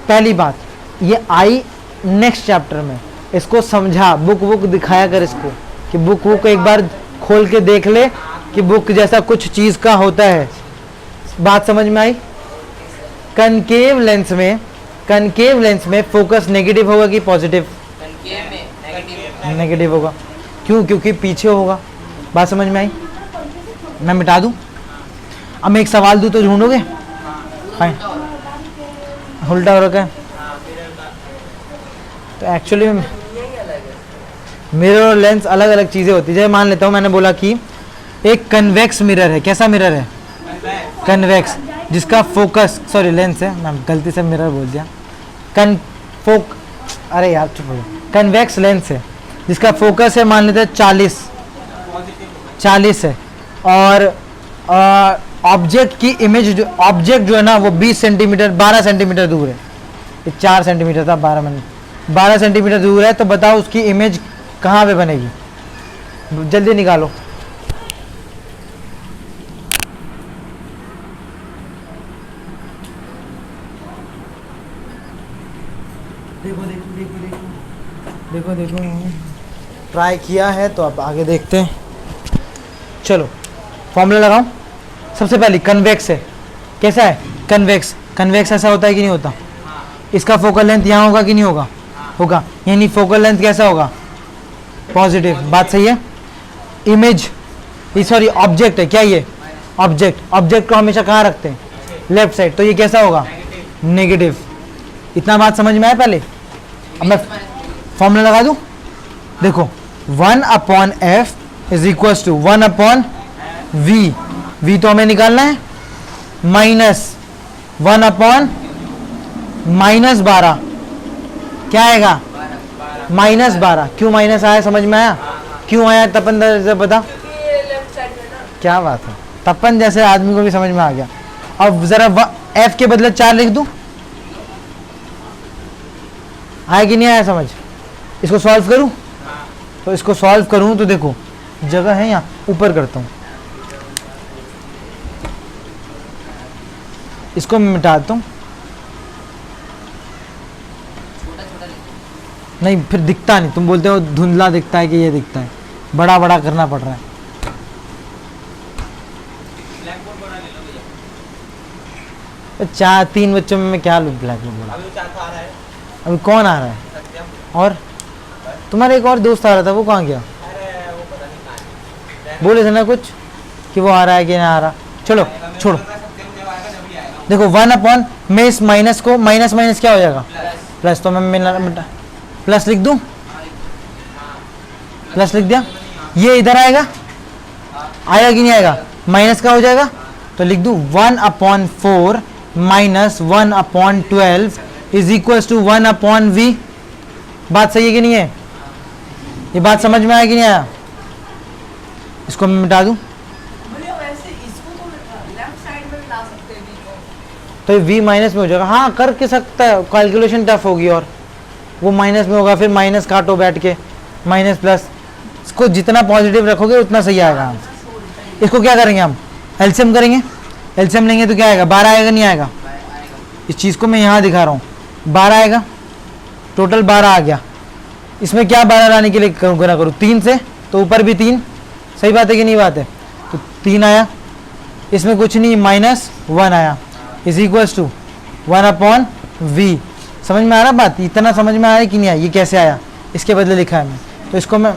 पहली बात ये आई नेक्स्ट चैप्टर में, इसको समझा, बुक वुक दिखाया कर इसको, कि बुक वुक एक बार खोल के देख ले कि बुक जैसा कुछ चीज़ का होता है। बात समझ में आई? कनकेव लेंस में फोकस नेगेटिव होगा कि पॉजिटिव? कनकेव में नेगेटिव। नेगेटिव होगा। क्यों? क्योंकि पीछे होगा। बात समझ में आई? मैं मिटा दूं? अब मैं एक सवाल दूं तो ढूंढोगे? फाइन। उल्टा हो रखा है तो एक्चुअली मिरर और लेंस अलग अलग चीज़ें होती है। जैसे मान लेता हूँ मैंने बोला कि एक कन्वेक्स मिरर है। कैसा मिरर है? कन्वेक्स, जिसका फोकस, सॉरी लेंस है, मैं गलती से मिरर बोल दिया। अरे यार चुप हो जाओ। कन्वेक्स लेंस है जिसका फोकस है मान लेते हैं 40 है, और ऑब्जेक्ट की इमेज ऑब्जेक्ट जो है ना वो 20 सेंटीमीटर 12 सेंटीमीटर दूर है। ये 4 सेंटीमीटर था, 12 सेंटीमीटर दूर है। तो बताओ उसकी इमेज कहाँ पे बनेगी? जल्दी निकालो। देखो ट्राई किया है तो अब आगे देखते हैं। चलो फॉर्मूला लगाओ। सबसे पहले कन्वेक्स है। कैसा है? कन्वेक्स ऐसा होता है कि नहीं होता? इसका फोकल लेंथ यहाँ होगा कि नहीं होगा? होगा। यानी फोकल लेंथ कैसा होगा? पॉजिटिव। बात सही है। इमेज, सॉरी ऑब्जेक्ट है। क्या ये ऑब्जेक्ट को हमेशा कहाँ रखते हैं? Left side. तो ये कैसा होगा? नेगेटिव। इतना बात समझ में आया? पहले अब मैं फॉर्मूला लगा दूं। देखो 1/f is equal to 1/v। v तो हमें निकालना है, माइनस 1/-12 क्या आएगा? -12। क्यों माइनस आया? समझ में आया क्यों आया? तपन से बता। क्या बात है, तपन जैसे आदमी को भी समझ में आ गया। अब जरा f के बदले 4 लिख दूं, आया कि नहीं आया समझ? इसको सॉल्व करूं? तो इसको सॉल्व करूं तो देखो जगह है यहाँ, ऊपर करता हूं, इसको मिटाता हूं। नहीं फिर दिखता नहीं, तुम बोलते हो धुंधला दिखता है कि ये दिखता है, बड़ा बड़ा करना पड़ रहा है। चार 3 बच्चों में मैं क्या लूँ ब्लैक बोर्ड? अभी कौन आ रहा है? और तुम्हारा एक और दोस्त आ रहा था, वो कहाँ गया? बोले थे ना कुछ कि वो आ रहा है कि नहीं आ रहा। चलो छोड़ो। देखो 1/, मैं इस माइनस को माइनस क्या हो जाएगा? प्लस। तो मैं प्लस लिख दूं? प्लस लिख दिया। ये इधर आएगा कि नहीं आएगा? माइनस का हो जाएगा तो लिख दूं 1/4 minus 1/12 is equal to 1/v। बात सही है कि नहीं है? ये बात समझ में आया कि नहीं आया? इसको मैं मिटा दूं तो ये v माइनस में हो जाएगा। हाँ कर के सकता है, कैलकुलेशन टफ होगी और वो माइनस में होगा, फिर माइनस काटो बैठ के, माइनस प्लस। इसको जितना पॉजिटिव रखोगे उतना सही आएगा। इसको क्या करेंगे हम? एलसीएम करेंगे। एलसीएम लेंगे तो क्या आएगा? 12 आएगा नहीं आएगा? इस चीज़ को मैं यहाँ दिखा रहा हूँ, 12 आएगा, टोटल 12 आ गया। इसमें क्या 12 लाने के लिए गुना करूँ? 3 से, तो ऊपर भी 3। सही बात है कि नहीं बात है? तो 3 आया, इसमें कुछ नहीं, -1 आया, इज इक्वल टू 1/v। समझ में आ रहा बात? इतना समझ में आया कि नहीं आया? ये कैसे आया? इसके बदले लिखा है मैं। तो इसको मैं,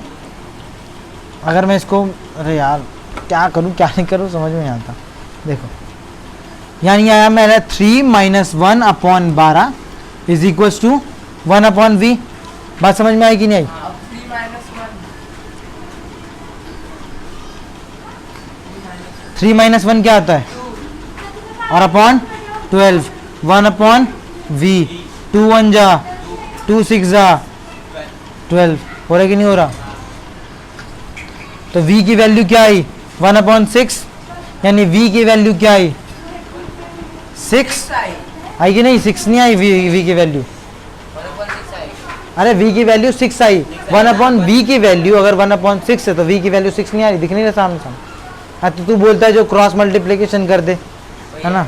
अगर मैं इसको, अरे यार क्या करूँ क्या नहीं करूँ समझ में नहीं आता। देखो यानी आया मेरा 3 - 1/12 इज इक्वल टू 1/v। बात समझ में आई कि नहीं आई? 3 - 1 क्या आता है? और अपॉन 12, 1/v, 2 1 जा 2 6 जा 12। हो रहा कि नहीं हो रहा? तो v की वैल्यू क्या आई? 1/6। यानी v की वैल्यू क्या आई? 6 आई कि नहीं? 6 नहीं आई v की वैल्यू। अरे v की वैल्यू 6 आई। 1/v की वैल्यू अगर 1/6 है तो v की वैल्यू 6 नहीं आ रही, दिख नहीं रहा सामने सामने। हाँ तो तू बोलता है जो क्रॉस मल्टीप्लिकेशन कर दे, है ना?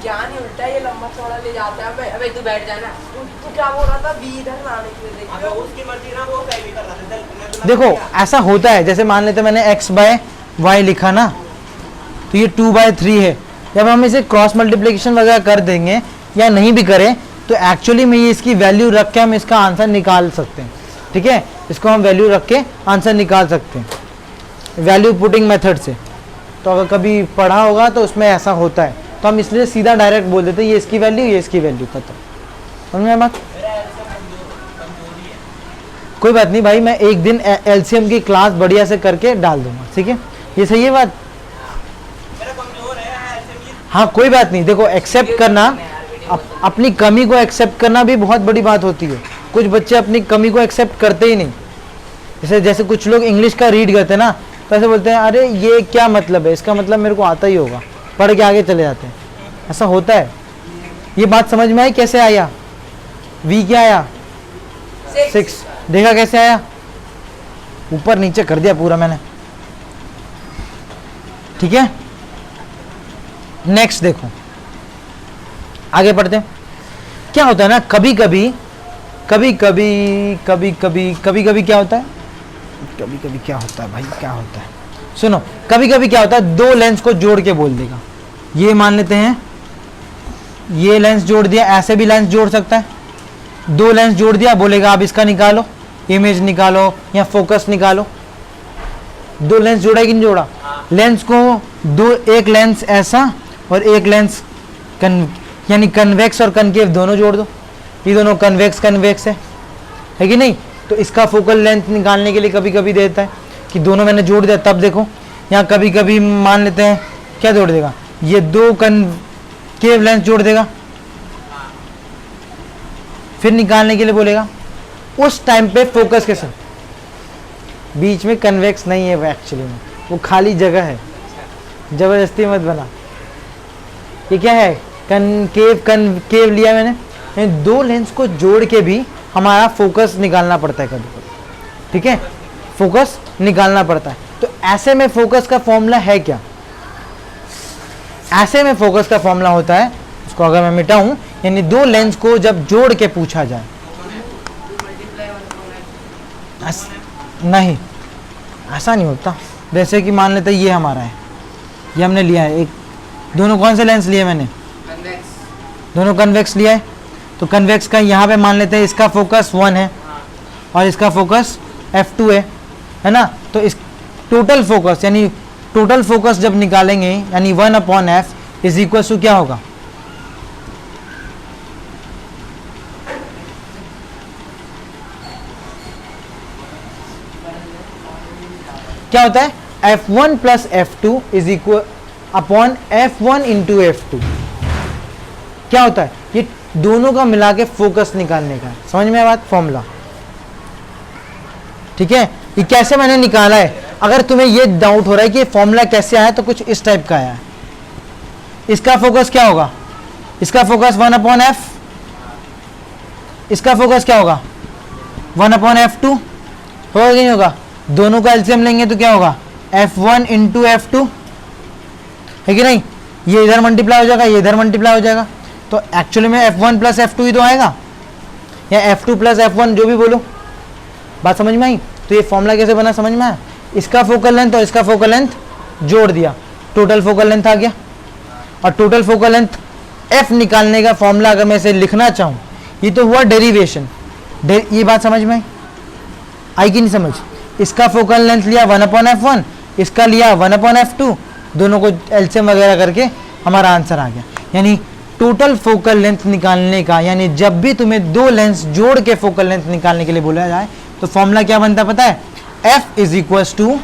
ज्ञान ही उल्टा ये लंबा चौड़ा ले जाता है। अबे तू बैठ जाना। तू क्या बोल रहा था बी इधर लाने के लिए? अबे उसकी मर्जी ना, वो सही भी कर रहा था। चल, मैं तो ना देखो किया। ऐसा होता है, जैसे मान लेते मैंने x बाय वाई लिखा ना, तो ये 2/3 है। जब हम इसे क्रॉस मल्टीप्लिकेशन वगैरह कर देंगे या नहीं भी करें तो एक्चुअली में ये इसकी वैल्यू रख के हम इसका आंसर निकाल सकते हैं। ठीक है, इसको हम वैल्यू रख के आंसर निकाल सकते हैं वैल्यू पुटिंग मेथड से। तो अगर कभी पढ़ा होगा तो उसमें ऐसा होता है, तो हम इसलिए सीधा डायरेक्ट बोल देते हैं ये इसकी वैल्यू, ये इसकी वैल्यू, खत्म। समझ में बात? मेरा ऐसा कमजोरी है। कोई बात नहीं भाई, मैं एक दिन एलसीएम की क्लास बढ़िया से करके डाल दूंगा। ठीक है, ये सही है बात? मेरा कमजोर है ऐसे भी। हाँ कोई बात नहीं। देखो एक्सेप्ट करना, अपनी कमी को एक्सेप्ट करना भी बहुत बड़ी बात होती है। कुछ बच्चे अपनी कमी को एक्सेप्ट करते ही नहीं। जैसे कुछ लोग इंग्लिश का रीड करते हैं ना, तो ऐसे बोलते हैं अरे ये क्या मतलब है, इसका मतलब मेरे को आता ही होगा, पढ़ के आगे चले जाते हैं। ऐसा होता है। ये बात समझ में आई कैसे आया? वी क्या आया? 6। देखा कैसे आया? ऊपर नीचे कर दिया पूरा मैंने। ठीक है, नेक्स्ट देखो, आगे पढ़ते हैं। क्या होता है ना, कभी कभी क्या होता है, कभी कभी क्या होता है भाई, क्या होता है सुनो, कभी कभी क्या होता है, दो लेंस को जोड़ के बोल देगा। ये मान लेते हैं ये लेंस जोड़ दिया, ऐसे भी लेंस जोड़ सकता है। दो लेंस जोड़ दिया, बोलेगा आप इसका निकालो, इमेज निकालो या फोकस निकालो। दो लेंस जोड़ा कि नहीं जोड़ा? लेंस को दो, एक लेंस ऐसा और एक लेंस यानी कन्वेक्स और कनकेव दोनों जोड़ दो। ये दोनों कन्वेक्स है कि नहीं? तो इसका फोकल लेंथ निकालने के लिए कभी कभी देता है कि दोनों मैंने जोड़ दिया, तब देखो यहाँ कभी कभी मान लेते हैं क्या जोड़ देगा, ये दो कनकेव लेंस जोड़ देगा, फिर निकालने के लिए बोलेगा। उस टाइम पे फोकस के साथ, बीच में कन्वेक्स नहीं है वो, एक्चुअली में वो खाली जगह है, जबरदस्ती मत बना। ये क्या है? कनकेव लिया मैंने। दो लेंस को जोड़ के भी हमारा फोकस निकालना पड़ता है कभी कभी। ठीक है, फोकस निकालना पड़ता है। तो ऐसे में फोकस का फॉर्मूला है क्या? ऐसे में फोकस का फॉर्मूला होता है, इसको अगर मैं मिटाऊं, यानी दो लेंस को जब जोड़ के पूछा जाए, नहीं ऐसा नहीं होता। जैसे कि मान लेते ये हमारा है, ये हमने लिया है एक, दोनों कौन से लेंस लिए मैंने? दोनों कन्वेक्स लिया है। तो कन्वेक्स का यहाँ पे मान लेते हैं इसका फोकस 1 है और इसका फोकस f2 है ना? तो इस टोटल फोकस जब निकालेंगे, यानी 1/f इज इक्वल टू क्या होगा? क्या होता है? f1 plus f2 is equal upon f1 into f2। क्या होता है? ये दोनों का मिला के फोकस निकालने का। समझ में बात? फॉर्मूला। ठीक है, ये कैसे मैंने निकाला है? अगर तुम्हें ये डाउट हो रहा है कि ये फॉर्मूला कैसे आया, तो कुछ इस टाइप का आया है। इसका फोकस क्या होगा? इसका फोकस 1/f, इसका फोकस क्या होगा? 1/f2 होगा कि नहीं होगा? दोनों का एलसीएम लेंगे तो क्या होगा? f1 इंटू f2 है कि नहीं? ये इधर मल्टीप्लाई हो जाएगा, ये इधर मल्टीप्लाई हो जाएगा। तो एक्चुअली में f1 प्लस f2 ही तो आएगा, या f2 प्लस f1, जो भी बोलो। बात समझ में आई? तो ये फॉर्मूला कैसे बना, समझ में आया? इसका फोकल लेंथ और इसका फोकल लेंथ जोड़ दिया, टोटल फोकल लेंथ आ गया। और टोटल फोकल लेंथ f निकालने का फॉर्मूला अगर मैं इसे लिखना चाहूँ, ये तो हुआ डेरिवेशन। ये बात समझ में आई कि नहीं समझ? इसका फोकल लेंथ लिया 1/f1, इसका लिया 1/f2, दोनों को एलसीएम वगैरह करके हमारा आंसर आ गया। यानी टोटल फोकल लेंथ निकालने का, यानी जब भी तुम्हें दो लेंस जोड़ के फोकल लेंथ निकालने के लिए बोला जाए तो फॉर्मूला क्या बनता है पता है? f is equal to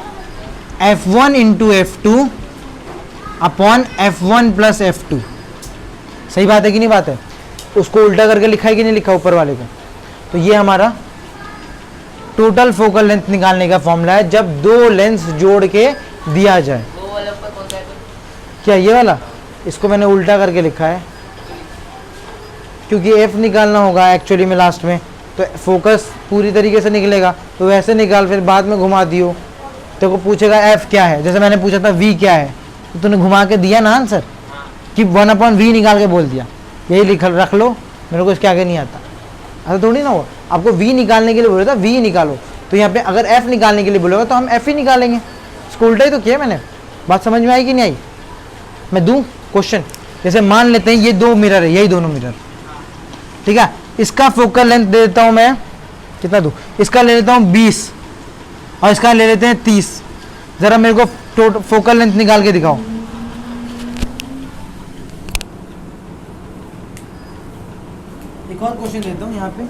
f1 into f2 upon f1 plus f2। सही बात है कि नहीं बात है? उसको उल्टा करके लिखा है कि नहीं लिखा ऊपर वाले को? तो ये हमारा टोटल फोकल लेंथ निकालने का फॉर्मूला है जब दो लेंस जोड़ के दिया जाए। वो वाला ऊपर कौन सा है? क्या ये वाला? इसको मैंने उल्टा करके लिखा है क्योंकि f निकालना होगा एक्चुअली में लास्ट में, तो फोकस पूरी तरीके से निकलेगा। तो वैसे निकाल, फिर बाद में घुमा दियो तो को पूछेगा f क्या है। जैसे मैंने पूछा था v क्या है, तो तूने घुमा के दिया ना आंसर, कि 1/v निकाल के बोल दिया, यही लिख रख लो, मेरे को इसके आगे नहीं आता। ऐसा थोड़ी ना हो, आपको v निकालने के लिए बोला था v निकालो, तो यहाँ पे अगर f निकालने के लिए बोलेगा तो हम f ही निकालेंगे। इसको उल्टा ही तो किया मैंने। बात समझ में आई कि नहीं आई? मैं दूं क्वेश्चन, जैसे मान लेते हैं ये 2 मिरर है, यही दोनों मिरर, ठीक है। इसका फोकल लेंथ दे देता हूं मैं, कितना दूं, इसका ले लेता हूं 20 और इसका ले लेते हैं 30। जरा मेरे को टोटल फोकल लेंथ निकाल के दिखाओ। एक और क्वेश्चन देता हूं यहाँ पे,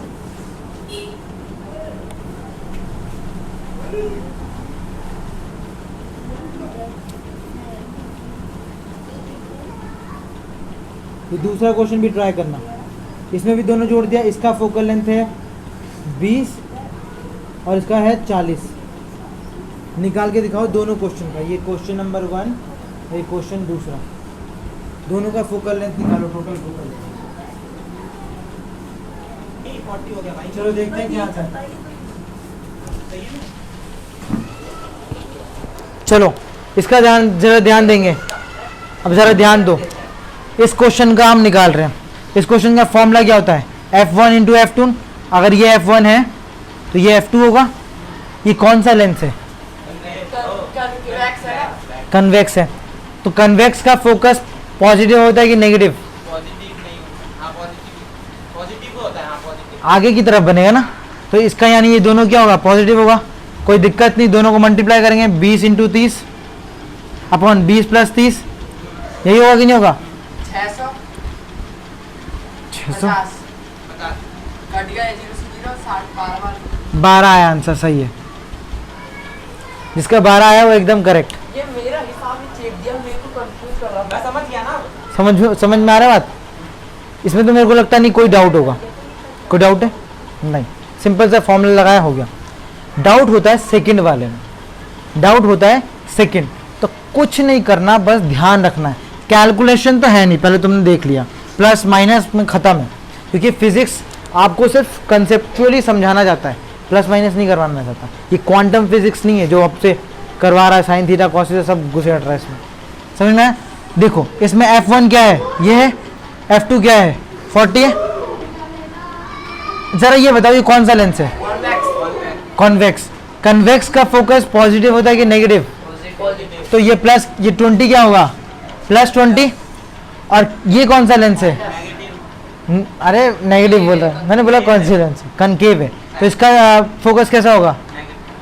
ये दूसरा क्वेश्चन भी ट्राई करना। इसमें भी दोनों जोड़ दिया, इसका फोकल लेंथ है 20 और इसका है 40। निकाल के दिखाओ दोनों क्वेश्चन का, ये क्वेश्चन नंबर 1, ये क्वेश्चन दूसरा, दोनों का फोकल लेंथ निकालो, टोटल फोकल लेंथ। 40 हो गया भाई। चलो देखते हैं क्या आता है। चलो इसका जरा ध्यान देंगे। अब जरा ध्यान दो, इस क्वेश्चन का हम निकाल रहे हैं। इस क्वेश्चन का फॉर्मूला क्या होता है? F1 into F2। अगर ये F1 है तो ये F2 होगा। ये कौन सा लेंस है? कन्वेक्स है। तो कन्वेक्स का फोकस पॉजिटिव होता है कि नेगेटिव? पॉजिटिव नहीं, हाँ पॉजिटिव होता है, हाँ पॉजिटिव। आगे की तरफ बनेगा ना, तो इसका यानी ये दोनों क्या होगा? पॉजिटिव होगा। कोई दिक्कत नहीं, दोनों को मल्टीप्लाई करेंगे 20 इंटू 30 अपॉन 20 प्लस 30, यही होगा कि नहीं होगा? 600 600 कट गया 0 से 0 60 12 आया आंसर, सही है। जिसका 12 आया वो एकदम करेक्ट। ये मेरा हिसाब ही चेक दिया, मेरे को कंफ्यूज कर रहा मैं था। समझ गया ना। समझ में आ रहा है बात? इसमें तो मेरे को लगता नहीं कोई डाउट होगा। कोई डाउट है? नहीं, सिंपल सा फॉर्मूला लगाया, हो गया। डाउट होता है सेकंड वाले में, डाउट होता है सेकंड, तो कुछ नहीं करना, बस ध्यान रखना है। कैलकुलेशन तो है नहीं, पहले तुमने देख लिया, प्लस माइनस में ख़त्म है, क्योंकि फिजिक्स आपको सिर्फ कंसेप्चुअली समझाना जाता है, प्लस माइनस नहीं करवाना चाहता। ये क्वांटम फिजिक्स नहीं है जो आपसे करवा रहा है, साइन थीटा कॉस थीटा सब घुसेड़ रहा है इसमें, समझ में? देखो इसमें F1 क्या है? ये है। F2 क्या है? 40 है। जरा ये बताओ ये कौन सा लेंस है? कॉन्वेक्स। कन्वेक्स का फोकस पॉजिटिव होता है कि नेगेटिव? पॉजिटिव। तो ये प्लस, ये 20 क्या होगा? प्लस 20। और ये कौन सा लेंस है? अरे नेगेटिव बोल रहा है मैंने, बोला कौन सी लेंस है? कनकेव है, तो इसका फोकस कैसा होगा?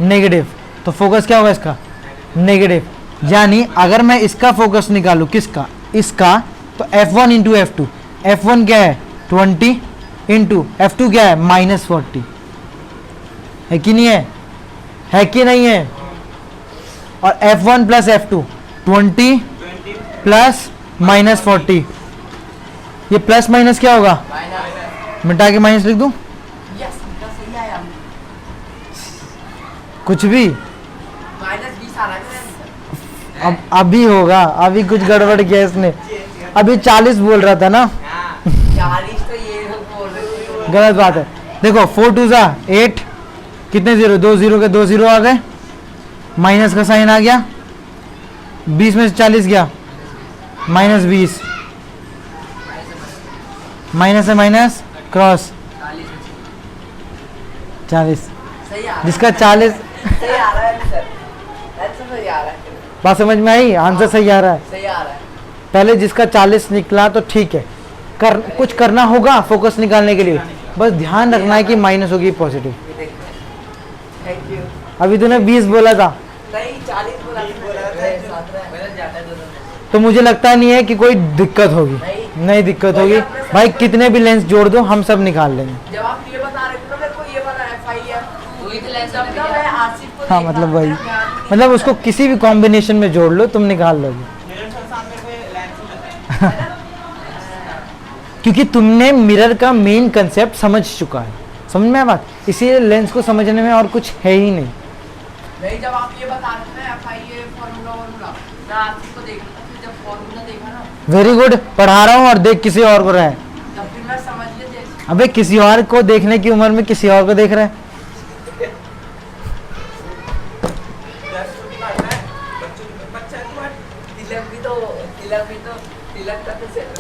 नेगेटिव। तो फोकस क्या होगा इसका? नेगेटिव। यानी अगर मैं इसका फोकस निकालूं, किसका? इसका, तो F1 इंटू F2। F1 क्या है? 20 इंटू F2 क्या है? -40 है कि नहीं है? है कि नहीं है? और F1 प्लस F2 20 प्लस -40, ये प्लस माइनस क्या होगा? माइनस। मिटा के माइनस लिख दूं? यस, इतना सही आया। कुछ भी -20 आ रहा है। अब अभी होगा, अभी कुछ गड़बड़ किया इसने। अभी 40 बोल रहा था ना, 40 तो ये लोग बोल रहे थे। गलत बात है। देखो 4 2 जा 8, कितने जीरो? 2 0 के 2 0 आ गए, माइनस का साइन आ गया, 20 में से 40 गया, -20, माइनस से माइनस क्रॉस 40, सही आ रहा है। जिसका 40। सही आ रहा है सर, आंसर सही आ रहा है। बात समझ में आई? आंसर सही आ रहा है। सही आ रहा है। पहले जिसका 40 निकला तो ठीक है, कुछ करना होगा फोकस निकालने के लिए, बस ध्यान रखना है कि माइनस होगी पॉजिटिव। Thank you. अभी तूने 20 बोला था, नहीं 40 बोला बदल जाता है दोनों में। तो मुझे लगता नहीं है कि कोई दिक्कत होगी। नहीं दिक्कत होगी भाई, कितने भी लेंस जोड़ दो हम सब निकाल लेंगे। जब आप ये बता रहे थे ना मेरे को, ये वाला FI है, वही तो लेंस है। मैं आसिफ को हाँ देखा, मतलब वही, मेरा ध्यान नहीं मतलब उसको किसी भी कॉम्बिनेशन में जोड़ लो तुम निकाल लोगे, निरंतर सामने कोई लेंस में है। क्योंकि तुमने मिरर का मेन कंसेप्ट समझ चुका है। समझ में आया बात? इसीलिए लेंस को समझने में और कुछ है ही नहीं। नहीं, जब आप ये बता रहे थे ना FI ये फॉर्मूला मैं आसिफ को देख रहा था, फिर जब फॉर्मूला देखा ना, वेरी गुड, पढ़ा रहा हूँ और देख किसी और को रहा है। तब फिर मैं समझ लिया। अबे किसी और को देखने की उम्र में किसी और को देख रहा है। बच्चा तिलक का तो सेट हो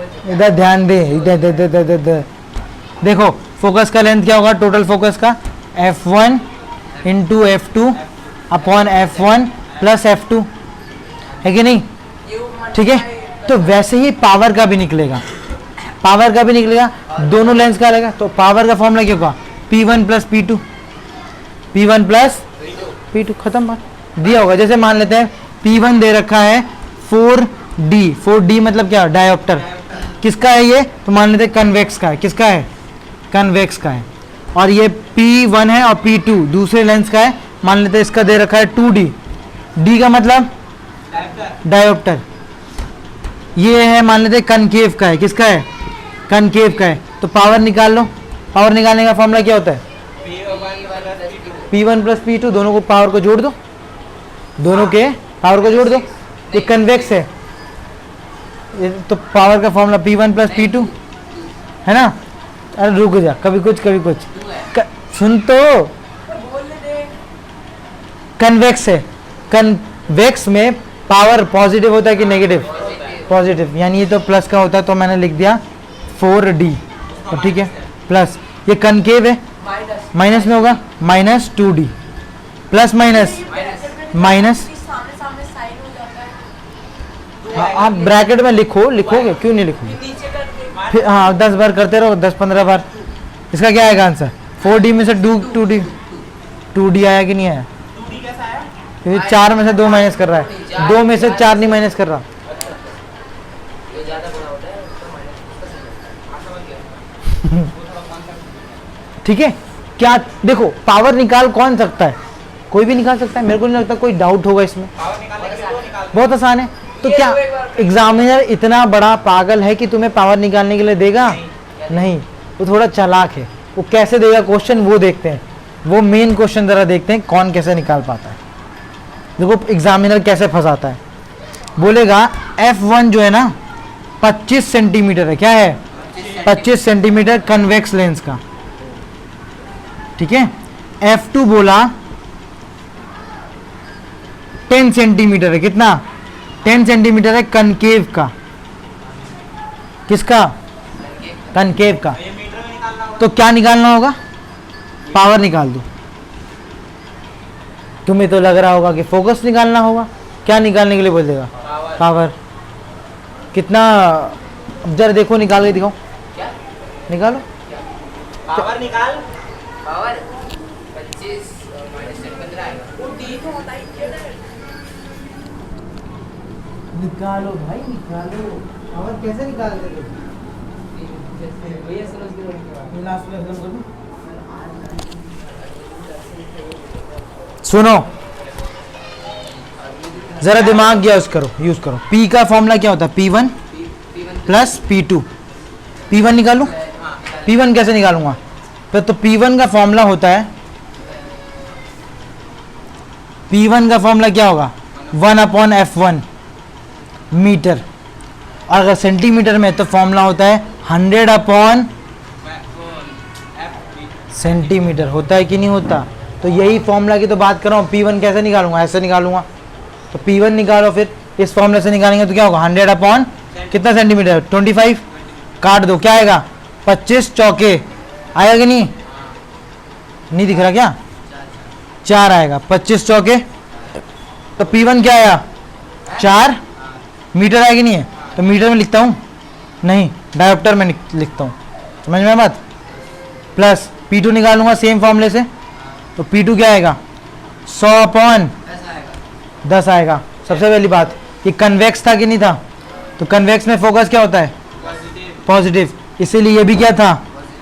चुका इधर ध्यान दे, इधर देखो फोकस का लेंथ क्या होगा, टोटल फोकस का F1 into F2 upon F1 plus F2, है कि नहीं? ठीक है, तो वैसे ही पावर का भी निकलेगा, पावर का भी निकलेगा, दोनों लेंस का रहेगा। तो पावर का फॉर्मूला क्या होगा, P1 plus P2, P1 plus P2, खत्म बात। दिया होगा, जैसे मान लेते हैं P1 दे रखा है 4D, 4D मतलब क्या, डायोप्टर। किसका है ये, तो मान लेते हैं कन्वेक्स का है। किसका है, कन्वेक्स का है। और ये P1 है और P2 दूसरे लेंस का है, मान लेते हैं इसका दे रखा है 2D, D का मतलब डायोप्टर। ये है मान लेते हैं कनकेव का है। किसका है, कनकेव का है। तो पावर निकाल लो, पावर निकालने का फॉर्मूला क्या होता है, P1 प्लस P2, दोनों को पावर को जोड़ दो, दोनों के पावर को जोड़ दो। ये कन्वेक्स है, ये तो पावर का फॉर्मूला P1 प्लस P2 है ना। अरे रुक जा, कभी कुछ कभी कुछ सुन तो, कन्वेक्स है, कन्वेक्स में पावर पॉजिटिव होता है कि नेगेटिव, पॉजिटिव, यानी ये तो प्लस का होता है, तो मैंने लिख दिया 4D, तो ठीक है प्लस। ये कनकेव है, माइनस में होगा minus 2D, plus minus minus. सामने सामने साइन हो जाता है। आप ब्रैकेट में लिखो, लिखोगे क्यों नहीं लिखोगे, नीचे करके फिर हाँ 10 बार करते रहो, 10-15 बार। इसका क्या आएगा आंसर, 4D में से 2D, 2D आया कि नहीं आया, 2D कैसा है? क्योंकि 4 में से 2 माइनस कर रहा है, 2 में से 4 नहीं माइनस कर रहा। जो ज्यादा बड़ा होता है उसका माइनस हाँ, समझ गया। वो थोड़ा concept ठीक है, क्या देखो पावर निकाल कौन सकता है, कोई भी निकाल सकता है, मेरे को नहीं लगता कोई डाउट होगा इसमें, पावर निकालने के लिए वो निकाल बहुत आसान है। तो ये क्या दो एक बार कर। एग्जामिनर इतना बड़ा पागल है कि तुम्हें पावर निकालने के लिए देगा, नहीं, वो थोड़ा चालाक है। वो कैसे देगा क्वेश्चन, वो देखते हैं, वो मेन क्वेश्चन जरा देखते हैं कौन कैसे निकाल पाता है। देखो एग्जामिनर कैसे फंसाता है, बोलेगा F1 जो है ना 25 सेंटीमीटर है, क्या है 25 सेंटीमीटर कन्वेक्स लेंस का, ठीक है। F2 बोला 10 सेंटीमीटर है, कितना 10 सेंटीमीटर है कनकेव का, किसका, कनकेव का। ये मीटर में निकालना होगा। तो क्या निकालना होगा, पावर निकाल दो। तुम्हें तो लग रहा होगा कि फोकस निकालना होगा, क्या निकालने के लिए बोल देगा, पावर। कितना, अब जरा देखो निकाल के दिखाओ, क्या निकालो। पावर निकाल। पावर 25 माइनस 15 आएगा। वो डी तो होता ही है ना। निकालो भाई निकालो, पावर कैसे निकालते थे, भैया समझ गए। सुनो जरा दिमाग यूज करो, यूज करो। P का फॉर्मूला क्या होता है, P1 प्लस P2, P1 निकालू, P1 कैसे निकालूंगा, तो P1 का फॉर्मूला होता है, P1 का फॉर्मूला क्या होगा 1/F1 मीटर, और अगर सेंटीमीटर में तो फॉर्मूला होता है 100/, सेंटीमीटर होता है कि नहीं होता। तो यही फॉर्मूला की तो बात कर रहा हूँ। P1 कैसे निकालूंगा, ऐसे निकालूंगा, तो P1 निकालो, फिर इस फॉर्मूले से निकालेंगे तो क्या होगा 100/, कितना सेंटीमीटर 25, काट दो, क्या आएगा 25 चौके, आएगा कि नहीं, नहीं दिख रहा क्या, 4 आएगा, 25 चौके, तो P1 क्या आया 4 मीटर आएगी नहीं है, तो मीटर में लिखता हूँ, नहीं डायोप्टर में लिखता हूँ, समझ में बात। प्लस P2 निकालूंगा सेम फॉर्मूले से, तो P2 क्या आएगा 100/10 आएगा। सबसे पहली बात, ये कन्वेक्स था कि नहीं था, तो कन्वेक्स में फोकस क्या होता है पॉजिटिव, इसीलिए ये भी क्या था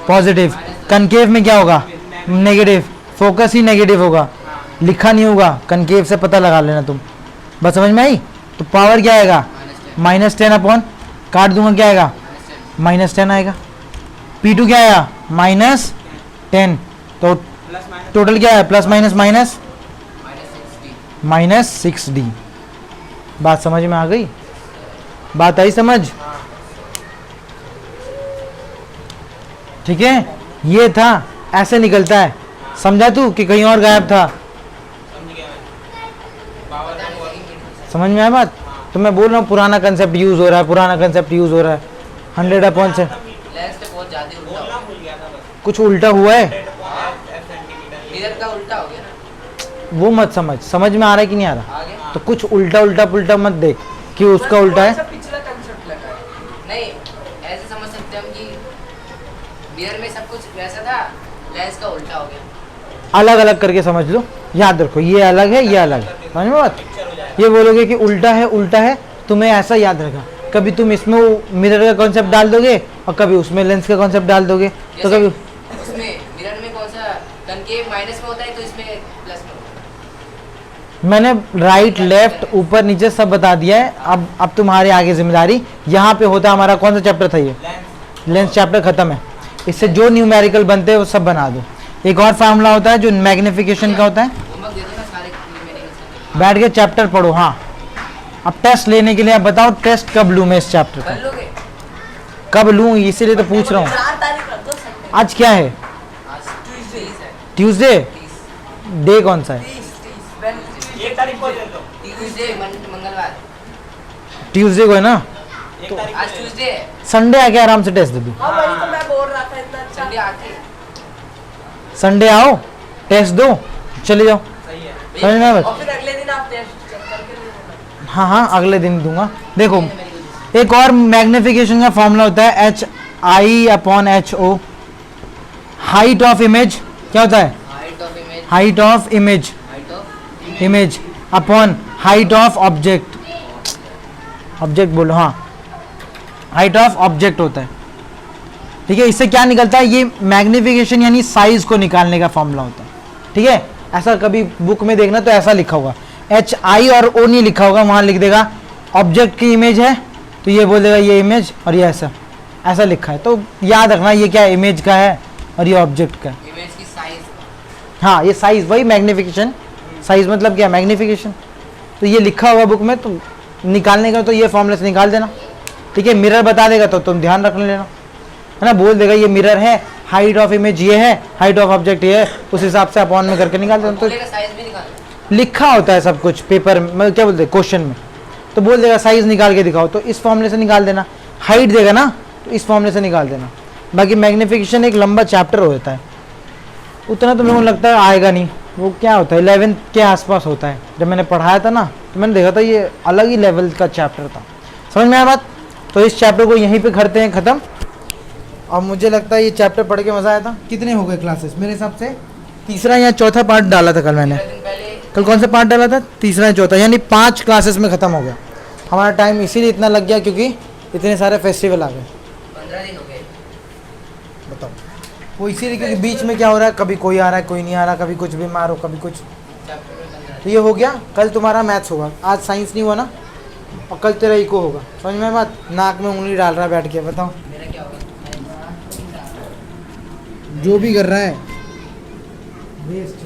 पॉजिटिव। कनकेव में क्या होगा नेगेटिव, फोकस ही नेगेटिव होगा, लिखा नहीं होगा, कनकेव से पता लगा लेना तुम, बस समझ में आई। तो पावर क्या आएगा -10/, काट दूंगा क्या आएगा -10 आएगा। P2 क्या आया -10, तो प्लस माइनस टोटल क्या है प्लस माइनस माइनस -6D। बात समझ में आ गई, बात आई समझ, ठीक है। ये था, ऐसे निकलता है, समझा तू कि कहीं और गायब था, समझ गया मैं। पावर का समझ में आया बात। तो मैं बोल रहा हूँ पुराना कंसेप्ट यूज़ हो रहा है, पुराना कंसेप्ट यूज़ हो रहा है। 100 से लेंस पे बहुत ज्यादा उल्टा बोलना हो भूल गया था बस। कुछ उल्टा हुआ है, 100 सेंटीमीटर। मिरर का उल्टा हो गया ना वो मत समझ में आ रहा है कि नहीं आ रहा? आगे। तो कुछ उल्टा उल्टा पुल्टा मत देख कि उसका उल्टा है। पिछला कंसेप्ट लगा है नहीं, ऐसे समझ सकते हैं हम कि मिरर में सब कुछ वैसा था, लेंस का उल्टा हो गया। अलग अलग करके समझ लो, याद रखो ये अलग है, ये अलग है, समझ में बात? पिक्चर हो जाएगा। ये बोलोगे कि उल्टा है, तुम्हें ऐसा याद रखा। कभी तुम इसमें मिरर का कॉन्सेप्ट डाल दोगे और कभी उसमें लेंस का कॉन्सेप्ट डाल दोगे, तो जैसे कभी उसमें मिरर में कौन सा कनकेव माइनस में होता है तो इसमें प्लस में होता है। मैंने राइट लेफ्ट ऊपर नीचे सब बता दिया है। अब तुम्हारे आगे जिम्मेदारी। यहाँ पे होता है हमारा कौन सा चैप्टर था ये? लेंस चैप्टर खत्म है। इससे जो न्यूमेरिकल बनते हैं वो सब बना दो। एक और फार्मूला होता है जो मैग्निफिकेशन का होता है। होमवर्क दे दो ना सारे मेरे बैठ के चैप्टर पढ़ो। हाँ, अब टेस्ट लेने के लिए आप बताओ टेस्ट कब लूँ मैं इस चैप्टर कर का? लोगे? कब लूँ इसीलिए तो पूछ रहा हूँ। 4 तारीख कर दो संडे। आज क्या है? आज ट्यूसडे है। ट्यूसडे? 30 डे कौन सा है? 30 वेडनेसडे। 1 तारीख को दे दो। ट्यूसडे मंगलवार। ट्यूसडे को है ना? 1 तारीख आज को दे दो। ट्यूसडे है। संडे आके आराम से टेस्ट दे दूँ। हाँ वही तो मैं बोल रहा था इतना अच्छा। संडे आके संडे आओ, टेस्ट दो, चले जाओ। सही है। समझ में आया? और फिर अगले दिन आप टेस्ट चेक करके दे देना। हाँ, अगले दिन दूंगा। देखो एक और मैग्निफिकेशन का फॉर्मूला होता है HI/HO। हाइट ऑफ इमेज क्या होता है? Height of image. Height of image, height of image upon height of object. Object बोलो, हाँ, हाइट ऑफ ऑब्जेक्ट होता है। ठीक है, इससे क्या निकलता है? ये मैग्निफिकेशन यानी साइज को निकालने का फॉर्मूला होता है। ठीक है, ऐसा कभी बुक में देखना तो ऐसा लिखा होगा, HI और O नहीं लिखा होगा, वहां लिख देगा ऑब्जेक्ट की इमेज है तो ये बोलेगा ये इमेज, और ये ऐसा लिखा है। तो याद रखना ये क्या है? इमेज का है और ये ऑब्जेक्ट का है। इमेज की साइज। हाँ, ये साइज, वही मैग्निफिकेशन। साइज मतलब क्या? मैग्निफिकेशन। तो ये लिखा होगा बुक में, तो निकालने का तो ये फॉर्मूले से निकाल देना। ठीक है, मिरर बता देगा तो तुम ध्यान रख लेना, है ना? बोल देगा ये मिरर है, हाइट ऑफ इमेज ये है, हाइट ऑफ ऑब्जेक्ट ये है, उस हिसाब से अपॉन में करके निकाल देना। तो गोले का साइज भी निकालना। लिखा होता है सब कुछ पेपर में, क्या बोलते हैं क्वेश्चन में, तो बोल देगा साइज निकाल के दिखाओ, तो इस फॉर्मूले से निकाल देना। हाइट देगा ना तो इस फॉर्मूले से निकाल देना। बाकी मैग्निफिकेशन एक लंबा चैप्टर होता है, उतना तो मेरे को लगता है आएगा नहीं। वो क्या होता है 11th के आसपास होता है। जब मैंने पढ़ाया था ना तो मैंने देखा था ये अलग ही लेवल का चैप्टर था। समझ में आया बात? तो इस चैप्टर को यहीं पे करते हैं ख़त्म। और मुझे लगता है ये चैप्टर पढ़ के मज़ा आया था। कितने हो गए क्लासेस मेरे हिसाब से? तीसरा या चौथा पार्ट डाला था कल मैंने। 15 दिन पहले कल कौन सा पार्ट डाला था? तीसरा या चौथा, यानी 5 क्लासेस में ख़त्म हो गया। हमारा टाइम इसीलिए इतना लग गया क्योंकि इतने सारे फेस्टिवल आ गए। 15 दिन हो गए। बताओ, वो इसीलिए क्योंकि बीच में क्या हो रहा है, कभी कोई आ रहा है कोई नहीं आ रहा, कभी कुछ बीमार हो कभी कुछ। चैप्टर में 15 तो ये हो गया। कल तुम्हारा मैथ्स होगा, आज साइंस नहीं हुआ ना, और कल तेरा इको होगा। समझ में बात? नाक में उंगली डाल रहा है बैठ के, बताओ दिन। मेरा क्या होगा? जो भी कर रहा है वेस्ट।